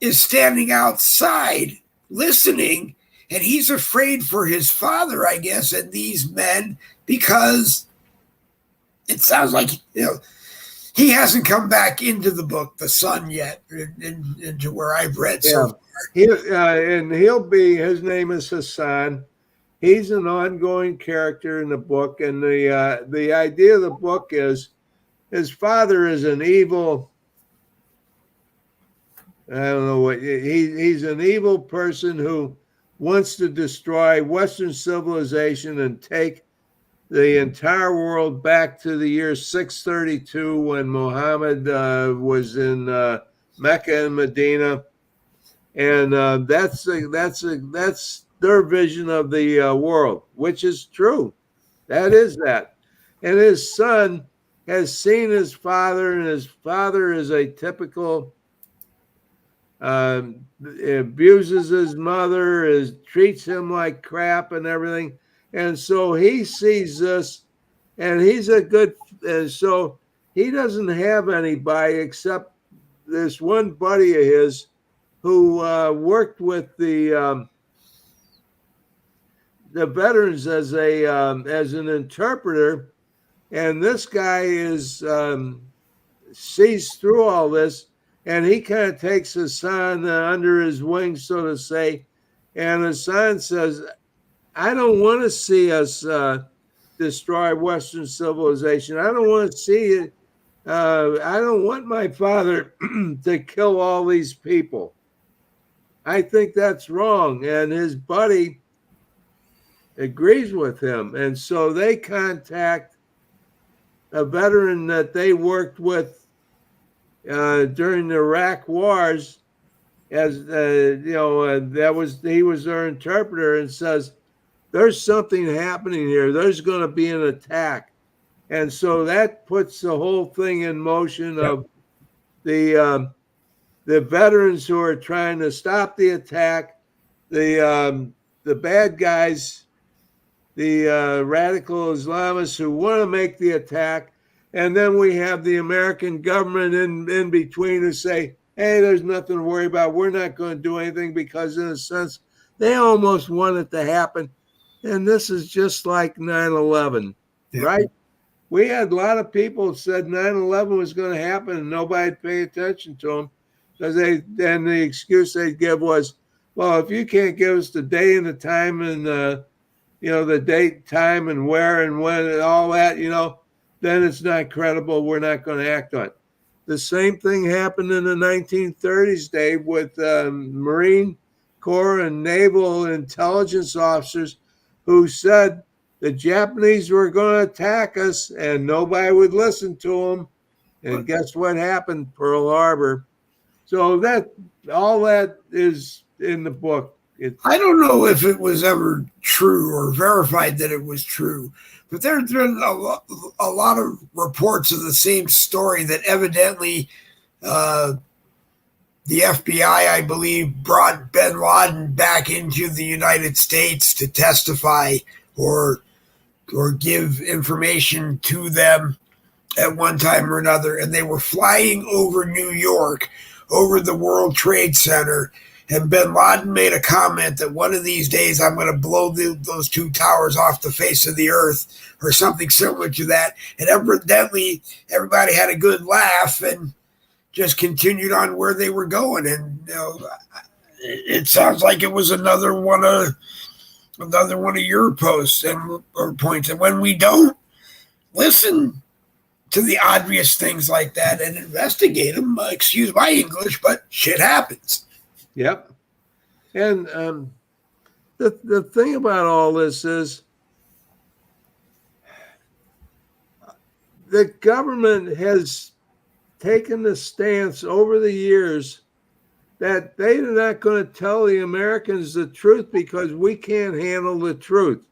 is standing outside listening, and he's afraid for his father, I guess, and these men, because it sounds like, he hasn't come back into the book, the son, yet, into where I've read so far. And he'll be, his name is Hassan. He's an ongoing character in the book, and the idea of the book is his father is an evil, I don't know what, he's an evil person who wants to destroy Western civilization and take the entire world back to the year 632 when Muhammad was in Mecca and Medina, and that's their vision of the world, which is true. That is that. And his son has seen his father, and his father is a typical, abuses his mother, treats him like crap and everything. And so he sees this, and he's and so he doesn't have anybody except this one buddy of his who worked with the veterans as an interpreter, and this guy sees through all this, and he kind of takes his son under his wing, so to say, And Hassan says, I don't want to see us destroy Western civilization. I don't want to see it. I don't want my father to kill all these people. I think that's wrong. And his buddy agrees with him. And so they contact a veteran that they worked with during the Iraq wars, as he was their interpreter, and says, there's something happening here. There's going to be an attack. And so that puts the whole thing in motion of the veterans who are trying to stop the attack, the bad guys, the radical Islamists who want to make the attack, and then we have the American government in between who say, hey, there's nothing to worry about. We're not going to do anything, because in a sense, they almost want it to happen. And this is just like 9/11, right? We had a lot of people who said 9/11 was going to happen and nobody'd pay attention to them, because then the excuse they'd give was, well, if you can't give us the day and the time and the date, time, and where and when and all that, then it's not credible. We're not going to act on it. The same thing happened in the 1930s, Dave, with Marine Corps and naval intelligence officers who said the Japanese were going to attack us and nobody would listen to them. And guess what happened? Pearl Harbor. So all that is in the book. I don't know if it was ever true or verified that it was true, but there's been a lot of reports of the same story that evidently the FBI, I believe, brought bin Laden back into the United States to testify or give information to them at one time or another. And they were flying over New York, over the World Trade Center, and bin Laden made a comment that one of these days I'm going to blow those two towers off the face of the earth, or something similar to that. And evidently everybody had a good laugh and just continued on where they were going. And it sounds like it was another one of your posts or points. And when we don't listen to the obvious things like that and investigate them, excuse my English, but shit happens. Yep. And the thing about all this is the government has taken the stance over the years that they're not going to tell the Americans the truth because we can't handle the truth,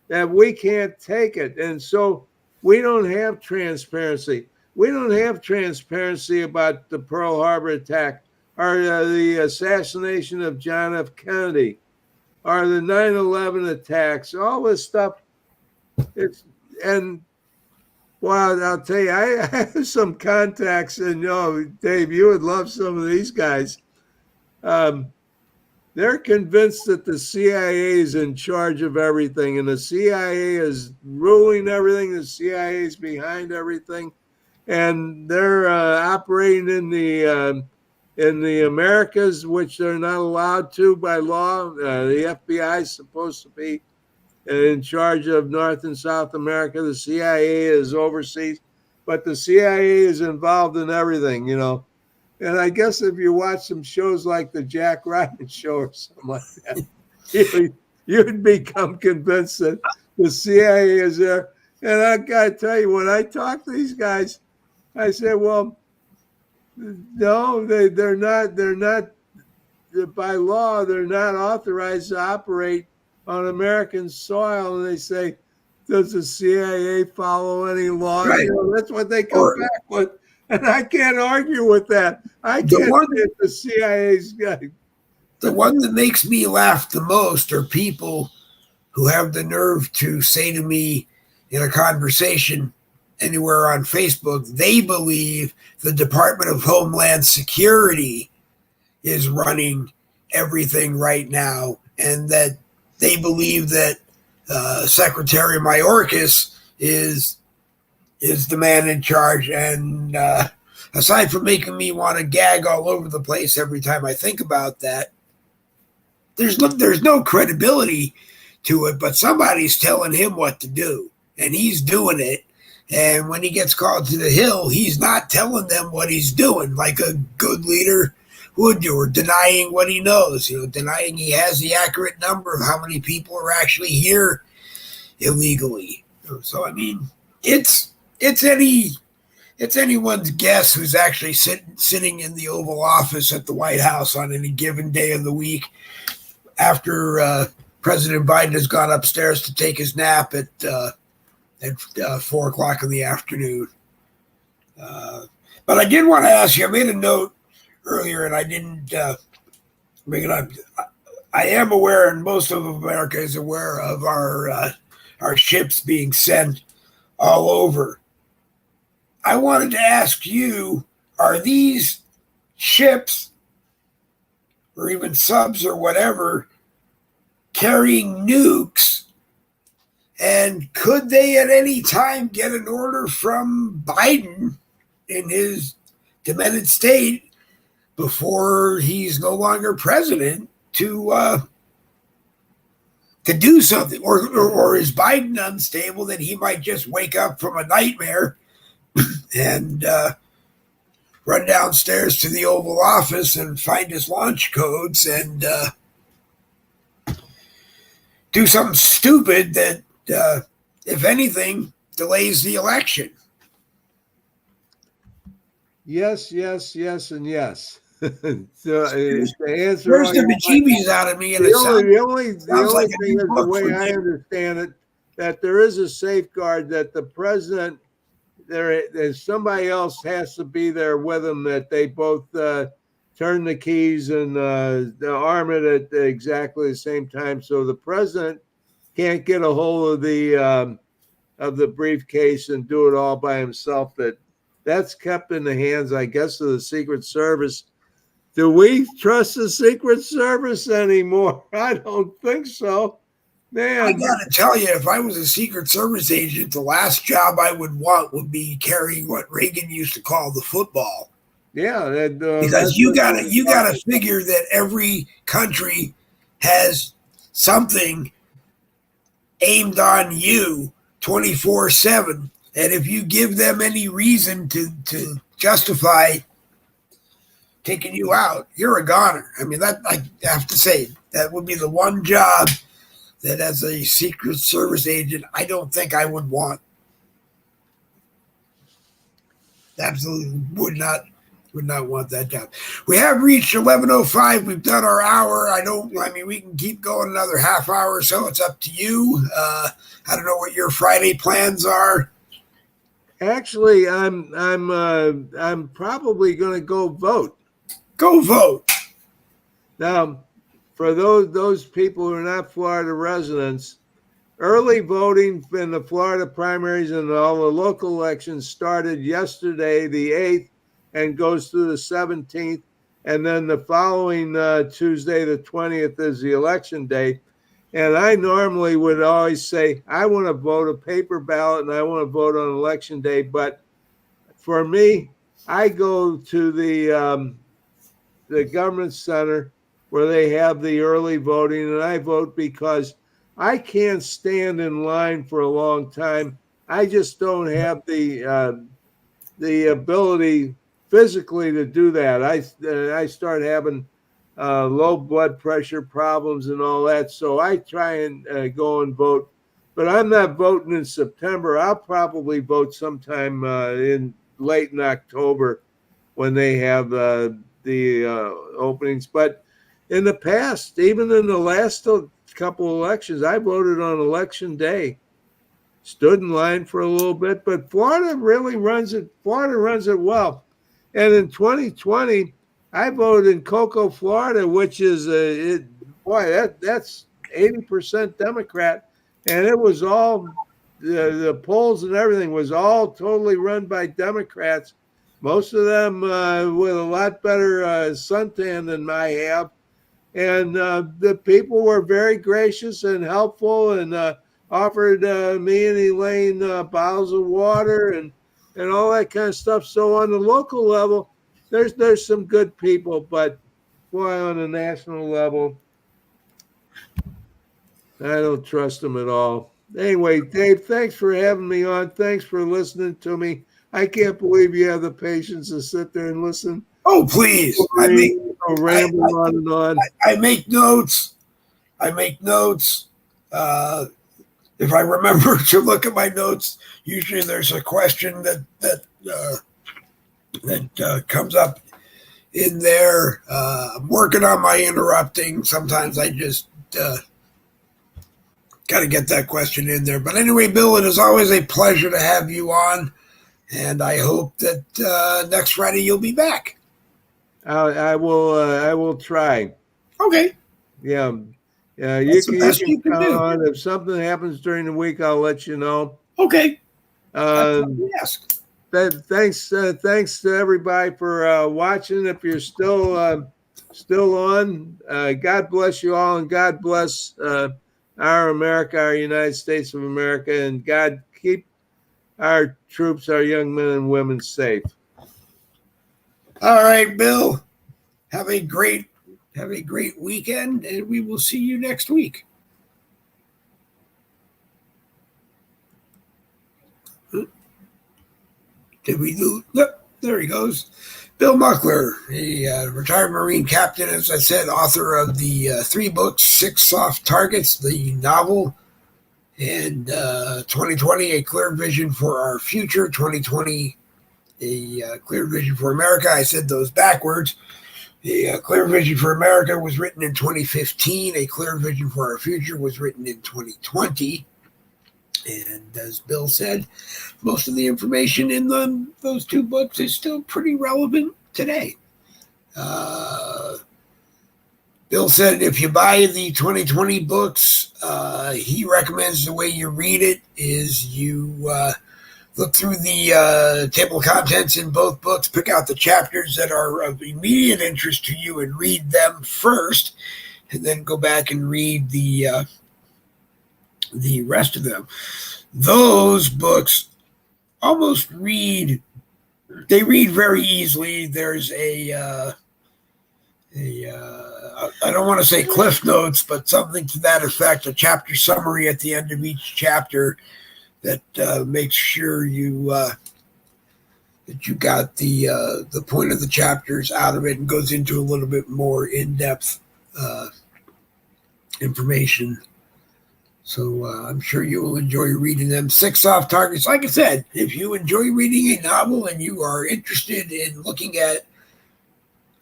that we can't take it. And so we don't have transparency. We don't have transparency about the Pearl Harbor attack, or the assassination of John F. Kennedy, or the 9/11 attacks, all this stuff. Well, I'll tell you, I have some contacts, and Dave, you would love some of these guys. They're convinced that the CIA is in charge of everything, and the CIA is ruling everything. The CIA is behind everything, and they're operating in the Americas, which they're not allowed to by law. The FBI is supposed to be in charge of North and South America. The CIA is overseas, but the CIA is involved in everything, And I guess if you watch some shows like the Jack Ryan show or something like that, you'd become convinced that the CIA is there. And I got to tell you, when I talk to these guys, I say, well, no, they're not. They're not, by law, they're not authorized to operate on American soil. And they say, does the CIA follow any law? Right. That's what they come back with. And I can't argue with that. I can't say the CIA's guy. The one that makes me laugh the most are people who have the nerve to say to me in a conversation anywhere on Facebook, they believe the Department of Homeland Security is running everything right now, and that they believe that Secretary Mayorkas is the man in charge. And aside from making me want to gag all over the place every time I think about that, there's no credibility to it, but somebody's telling him what to do, and he's doing it. And when he gets called to the hill, he's not telling them what he's doing like a good leader would do, or denying what he knows, denying he has the accurate number of how many people are actually here illegally. So I mean, it's anyone's guess who's actually sitting in the Oval Office at the White House on any given day of the week after President Biden has gone upstairs to take his nap at 4 o'clock in the afternoon. But I did want to ask you, I made a note earlier and I didn't bring it up. I am aware, and most of America is aware of our ships being sent all over. I wanted to ask you, are these ships or even subs or whatever carrying nukes? And could they at any time get an order from Biden in his demented state before he's no longer president to do something? Or is Biden unstable that he might just wake up from a nightmare and run downstairs to the Oval Office and find his launch codes and do something stupid that, if anything, delays the election? Yes, and yes. So to answer, where's the bejeebies out of me? And the only like thing is, the way I understand it, that there is a safeguard that the president, there's somebody else has to be there with him, that they both turn the keys and arm it at exactly the same time. So the president can't get a hold of the briefcase and do it all by himself. That's kept in the hands, I guess, of the Secret Service. Do we trust the Secret Service anymore? I don't think so. Man, I gotta tell you, if I was a Secret Service agent, the last job I would want would be carrying what Reagan used to call the football. Yeah, because you gotta figure that every country has something aimed on you 24/7, and if you give them any reason to justify taking you out, you're a goner. I mean, that, I have to say, that would be the one job that, as a Secret Service agent, I don't think I would want. Absolutely would not want that job. We have reached 11:05. We've done our hour. I mean, we can keep going another half hour or so. It's up to you. I don't know what your Friday plans are. Actually, I'm probably going to go vote. Go vote. Now, for those people who are not Florida residents, early voting in the Florida primaries and all the local elections started yesterday, the 8th, and goes through the 17th. And then the following Tuesday, the 20th, is the election day. And I normally would always say, I want to vote a paper ballot and I want to vote on election day. But for me, I go to the government center where they have the early voting, and I vote because I can't stand in line for a long time. I just don't have the ability physically to do that. I start having low blood pressure problems and all that, so I try and go and vote. But I'm not voting in September. I'll probably vote sometime late in October when they have the openings. But in the past, even in the last couple elections, I voted on election day. Stood in line for a little bit, but Florida really runs it. Florida runs it well. And in 2020, I voted in Cocoa, Florida, which is that's 80% Democrat, and it was all the polls and everything was all totally run by Democrats. Most of them with a lot better suntan than I have, and the people were very gracious and helpful, and offered me and Elaine bottles of water and all that kind of stuff. So on the local level, there's some good people, but boy, on the national level, I don't trust them at all. Anyway, Dave, thanks for having me on. Thanks for listening to me. I can't believe you have the patience to sit there and listen. Oh, please. Ramble on and on. I make notes. I make notes. If I remember to look at my notes, usually there's a question that comes up in there. I'm working on my interrupting. Sometimes I just got to get that question in there. But anyway, Bill, it is always a pleasure to have you on, and I hope that next Friday you'll be back. I will try. Okay. Yeah. That's the best you can do. On. If something happens during the week, I'll let you know. Okay. Yes. Thanks to everybody for watching. If you're still on, God bless you all, and God bless our America, our United States of America, and God keep our troops, our young men and women safe. All right, Bill. Have a great weekend, and we will see you next week. Did we do? Yep, there he goes. Bill Muckler, a retired Marine captain, as I said, author of the 3 books, 6 Soft Targets, the novel, and 2020, A Clear Vision for Our Future, 2020, A Clear Vision for America. I said those backwards. The Clear Vision for America was written in 2015. A Clear Vision for Our Future was written in 2020. And as Bill said, most of the information in those 2 books is still pretty relevant today. Bill said if you buy the 2020 books, he recommends the way you read it is you look through the table of contents in both books, pick out the chapters that are of immediate interest to you and read them first, and then go back and read the rest of them. Those books read very easily. There's I don't want to say cliff notes, but something to that effect, a chapter summary at the end of each chapter that makes sure that you got the point of the chapters out of it and goes into a little bit more in-depth information. So I'm sure you will enjoy reading them. 6 Soft Targets. Like I said, if you enjoy reading a novel and you are interested in looking at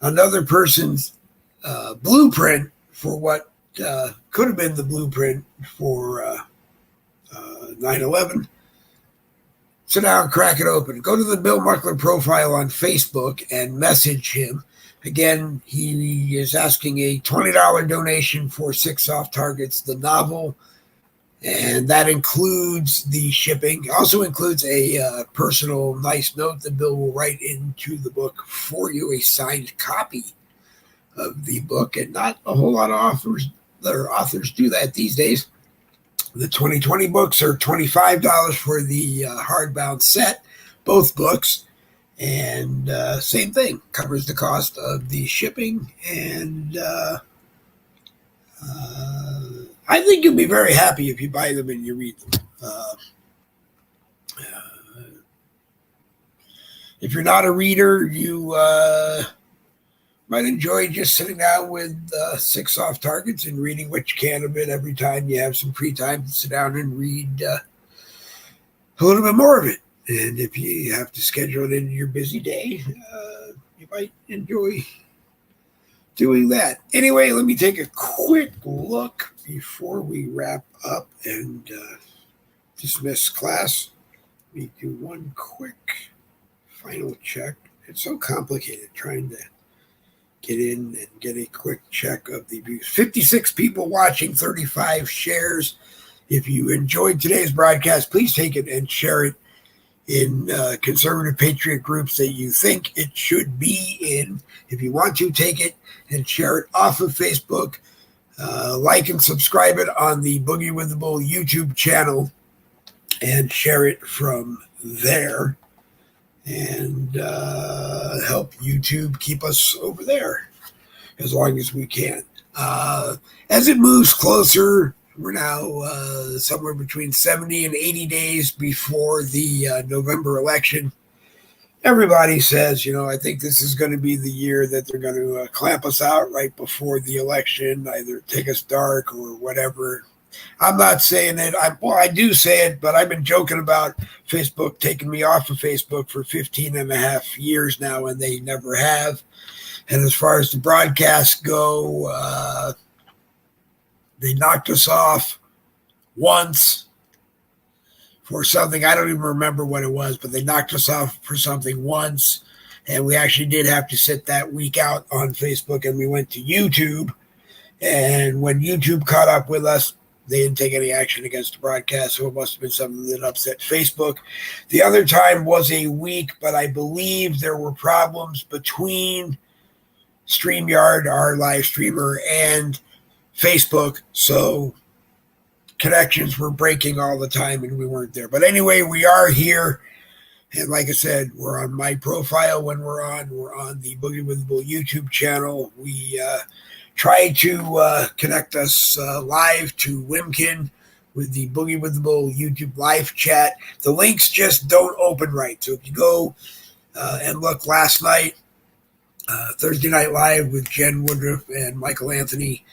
another person's blueprint for what could have been the blueprint for 9/11, sit down, crack it open. Go to the Bill Muckler profile on Facebook and message him. Again, he is asking a $20 donation for 6 Soft Targets, the novel, and that includes the shipping. Also includes a personal nice note that Bill will write into the book for you, a signed copy of the book, and not a whole lot of authors do that these days. The 2020 books are $25 for the hardbound set, both books, and same thing, covers the cost of the shipping, and I think you'll be very happy if you buy them and you read them. If you're not a reader, you might enjoy just sitting down with 6 Soft Targets and reading what you can of it every time you have some free time to sit down and read a little bit more of it. And if you have to schedule it into your busy day, you might enjoy doing that. Anyway, let me take a quick look before we wrap up and dismiss class. Let me do one quick final check. It's so complicated trying to get in and get a quick check of the views. 56 people watching, 35 shares. If you enjoyed today's broadcast, please take it and share it in conservative patriot groups that you think it should be in. If you want to, take it and share it off of Facebook. Like and subscribe it on the Boogie with the Bull YouTube channel and share it from there. And help YouTube keep us over there as long as we can. As it moves closer, We're now somewhere between 70 and 80 days before the November election. Everybody says, I think this is going to be the year that they're going to clamp us out right before the election, either take us dark or whatever. I'm not saying it. I do say it, but I've been joking about Facebook taking me off of Facebook for 15 and a half years now, and they never have. And as far as the broadcasts go, they knocked us off once for something. I don't even remember what it was, but they knocked us off for something once. And we actually did have to sit that week out on Facebook, and we went to YouTube. And when YouTube caught up with us, they didn't take any action against the broadcast, so it must have been something that upset Facebook. The other time was a week, but I believe there were problems between StreamYard, our live streamer, and Facebook, so connections were breaking all the time and we weren't there. But anyway, we are here, and like I said, we're on my profile when we're on the Boogie with the Bull YouTube channel. We try to connect us live to Wimkin with the Boogie with the Bull YouTube live chat. The links just don't open right, so if you go and look last night, Thursday Night Live with Jen Woodruff and Michael Anthony,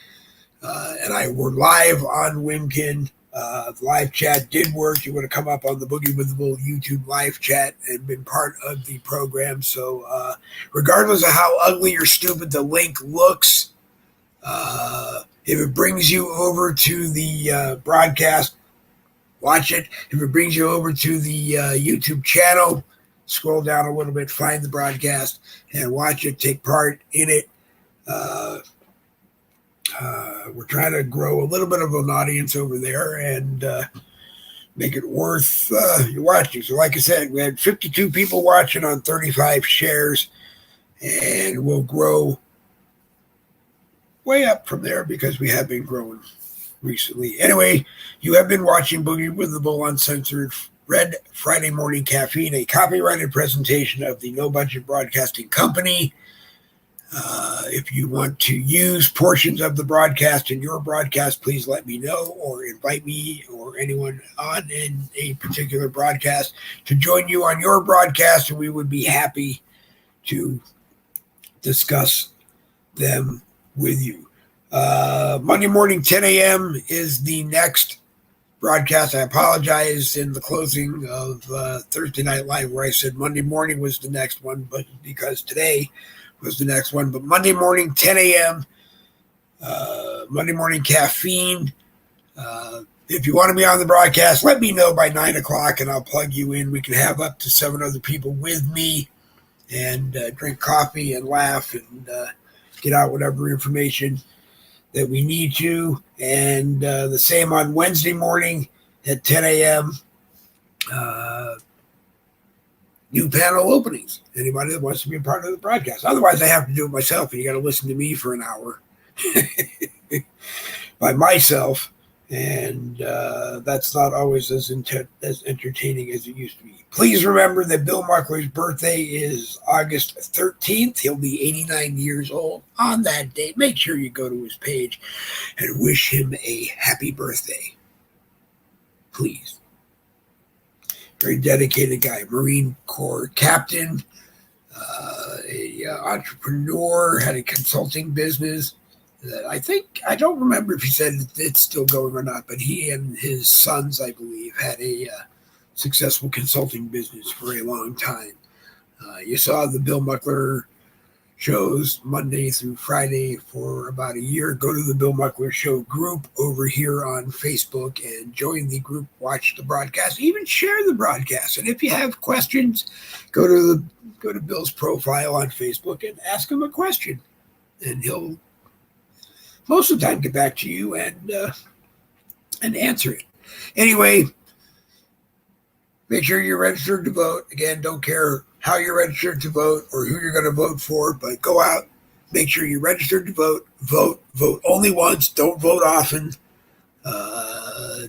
and I were live on Wimkin. The live chat did work. You would have come up on the Boogie with the Bull YouTube live chat and been part of the program. So regardless of how ugly or stupid the link looks, if it brings you over to the broadcast, watch it. If it brings you over to the YouTube channel, scroll down a little bit, find the broadcast, and watch it, take part in it. We're trying to grow a little bit of an audience over there and make it worth you watching. So like I said, we had 52 people watching on 35 shares, and we'll grow way up from there because we have been growing recently. Anyway, you have been watching Boogie with the Bull Uncensored Red Friday Morning Caffeine, a copyrighted presentation of the No Budget Broadcasting Company. If you want to use portions of the broadcast in your broadcast, please let me know, or invite me or anyone on in a particular broadcast to join you on your broadcast, and we would be happy to discuss them with you. Monday morning, 10 a.m. is the next broadcast. I apologize in the closing of Thursday Night Live where I said Monday morning was the next one, but because today was the next one. But Monday morning, 10 a.m., Monday morning caffeine. If you want to be on the broadcast, let me know by 9 o'clock and I'll plug you in. We can have up to 7 other people with me and drink coffee and laugh and get out whatever information that we need to. And the same on Wednesday morning at 10 a.m., new panel openings. Anybody that wants to be a part of the broadcast. Otherwise, I have to do it myself, and you got to listen to me for an hour by myself, and that's not always as entertaining as it used to be. Please remember that Bill Muckler's birthday is August 13th. He'll be 89 years old on that day. Make sure you go to his page and wish him a happy birthday. Please. Very dedicated guy, Marine Corps captain, a entrepreneur, had a consulting business. I don't remember if he said it's still going or not, but he and his sons, I believe, had a successful consulting business for a long time. You saw the Bill Muckler shows Monday through Friday for about a year. Go to the Bill Muckler Show group over here on Facebook and join the group, watch the broadcast, even share the broadcast. And if you have questions, go to Bill's profile on Facebook and ask him a question. And he'll most of the time get back to you and answer it. Anyway, make sure you're registered to vote. Again, don't care how you're registered to vote or who you're going to vote for, but go out, make sure you're registered to vote only once, don't vote often.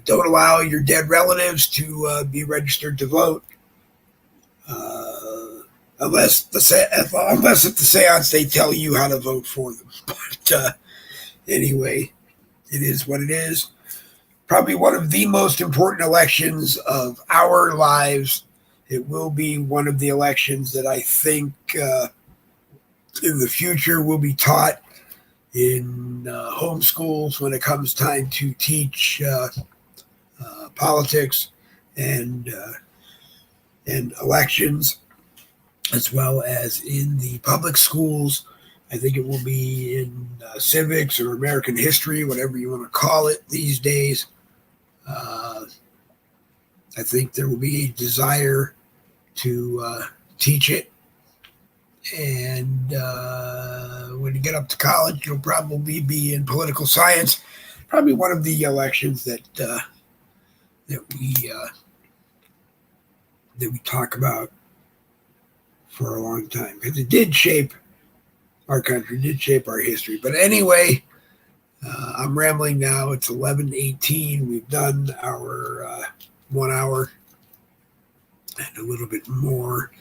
Don't allow your dead relatives to be registered to vote. Unless at the seance they tell you how to vote for them. But anyway, it is what it is. probably one of the most important elections of our lives. It will be one of the elections that I think in the future will be taught in homeschools when it comes time to teach politics and elections, as well as in the public schools. I think it will be in civics or American history, whatever you want to call it these days. I think there will be a desire to teach it. And when you get up to college, you'll probably be in political science. Probably one of the elections that we talk about for a long time, because it did shape our country, did shape our history. But anyway, I'm rambling now. It's 11:18. We've done our 1 hour and a little bit more.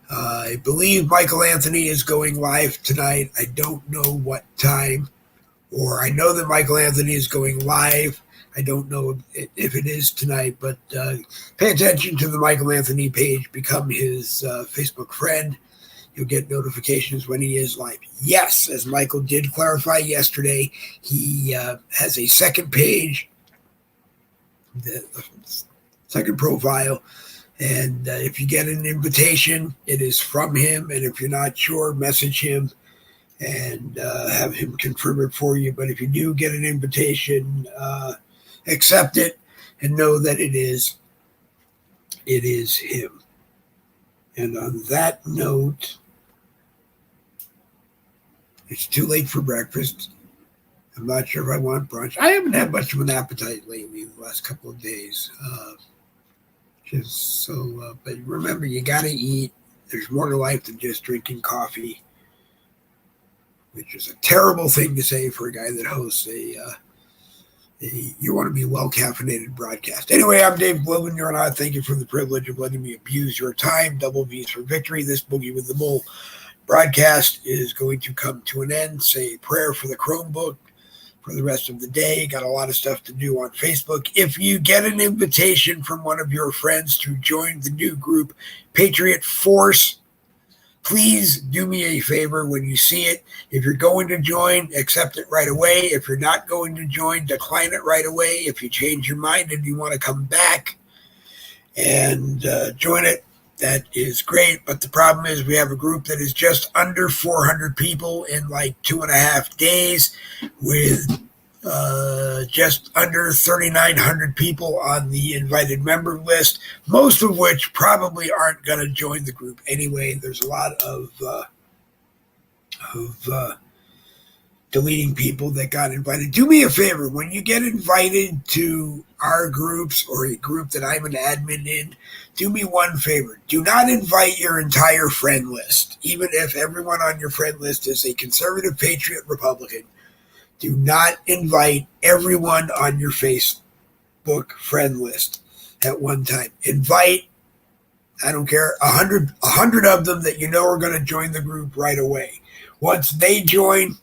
I believe Michael Anthony is going live tonight. I don't know what time, or I know that Michael Anthony is going live. I don't know if it is tonight, but pay attention to the Michael Anthony page. Become his Facebook friend. You'll get notifications when he is live. Yes, as Michael did clarify yesterday, he has a second page, the second profile. And if you get an invitation, it is from him. And if you're not sure, message him and have him confirm it for you. But if you do get an invitation, accept it and know that it is him. And on that note, it's too late for breakfast. I'm not sure if I want brunch. I haven't had much of an appetite lately the last couple of days. But remember, you got to eat. There's more to life than just drinking coffee, which is a terrible thing to say for a guy that hosts you want to be well caffeinated broadcast. Anyway, I'm Dave Blowin. You're on. Thank you for the privilege of letting me abuse your time. Double V's for victory. This Boogie with the Bull broadcast is going to come to an end. Say a prayer for the Chromebook for the rest of the day. Got a lot of stuff to do on Facebook. If you get an invitation from one of your friends to join the new group, Patriot Force, please do me a favor when you see it. If you're going to join, accept it right away. If you're not going to join, decline it right away. If you change your mind and you want to come back and join it, that is great. But the problem is we have a group that is just under 400 people in like 2.5 days, with just under 3,900 people on the invited member list, most of which probably aren't going to join the group anyway. There's a lot of deleting people that got invited. Do me a favor, when you get invited to our groups or a group that I'm an admin in, do me one favor. Do not invite your entire friend list. Even if everyone on your friend list is a conservative, patriot, Republican, do not invite everyone on your Facebook friend list at one time. Invite, I don't care, 100 of them that you know are going to join the group right away. Once they join,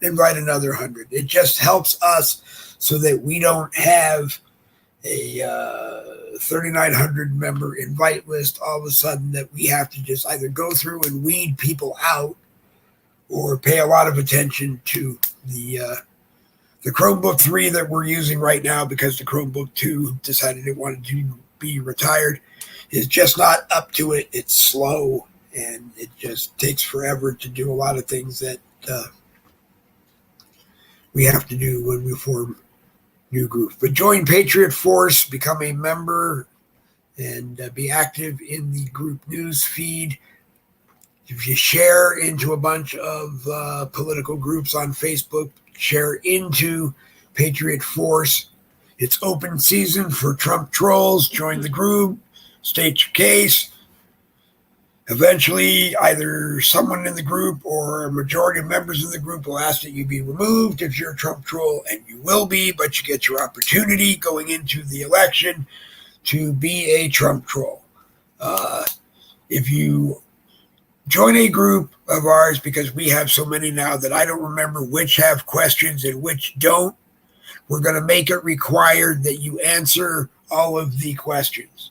invite another 100. It just helps us so that we don't have a 3,900 member invite list all of a sudden that we have to just either go through and weed people out or pay a lot of attention to the Chromebook 3 that we're using right now, because the Chromebook 2 decided it wanted to be retired, is just not up to it. It's slow and it just takes forever to do a lot of things that we have to do when we form new groups. But join Patriot Force, become a member, and be active in the group news feed. If you share into a bunch of political groups on Facebook, share into Patriot Force. It's open season for Trump trolls. Join the group, state your case. Eventually, either someone in the group or a majority of members of the group will ask that you be removed if you're a Trump troll, and you will be, but you get your opportunity going into the election to be a Trump troll. If you join a group of ours, because we have so many now that I don't remember which have questions and which don't, we're going to make it required that you answer all of the questions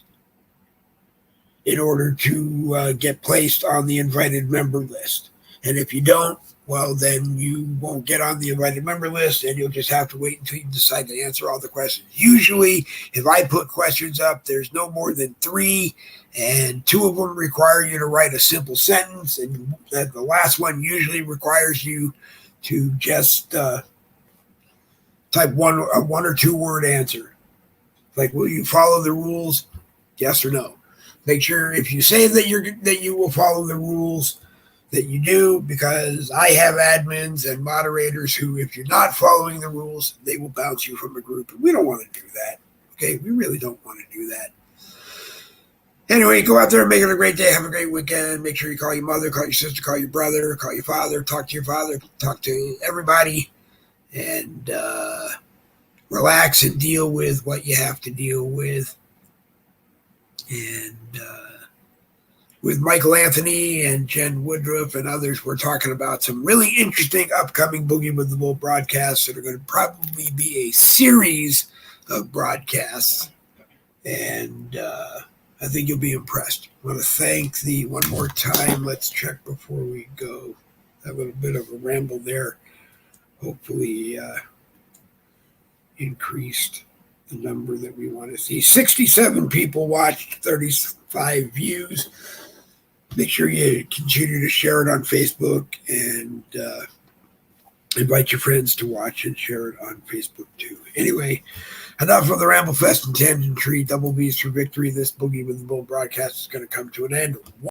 in order to get placed on the invited member list. And if you don't, well, then you won't get on the invited member list, and you'll just have to wait until you decide to answer all the questions. Usually, if I put questions up, there's no more than 3, and 2 of them require you to write a simple sentence, and the last one usually requires you to just type a 1 or 2 word answer. Like, will you follow the rules? Yes or no. Make sure if you say that you will follow the rules, that you do, because I have admins and moderators who, if you're not following the rules, they will bounce you from a group. And we don't want to do that. Okay, we really don't want to do that. Anyway, go out there and make it a great day. Have a great weekend. Make sure you call your mother, call your sister, call your brother, call your father, talk to your father, talk to everybody, and relax and deal with what you have to deal with. And with Michael Anthony and Jen Woodruff and others, we're talking about some really interesting upcoming Boogie with the Bull broadcasts that are going to probably be a series of broadcasts. And I think you'll be impressed. I want to thank one more time. Let's check before we go. A little bit of a ramble there. Hopefully increased the number that we want to see. 67 people watched, 35 views. Make sure you continue to share it on Facebook and invite your friends to watch and share it on Facebook too. Anyway, enough of the Ramble Fest and Tangent Tree. Double B's for victory. This Boogie with the Bull broadcast is going to come to an end.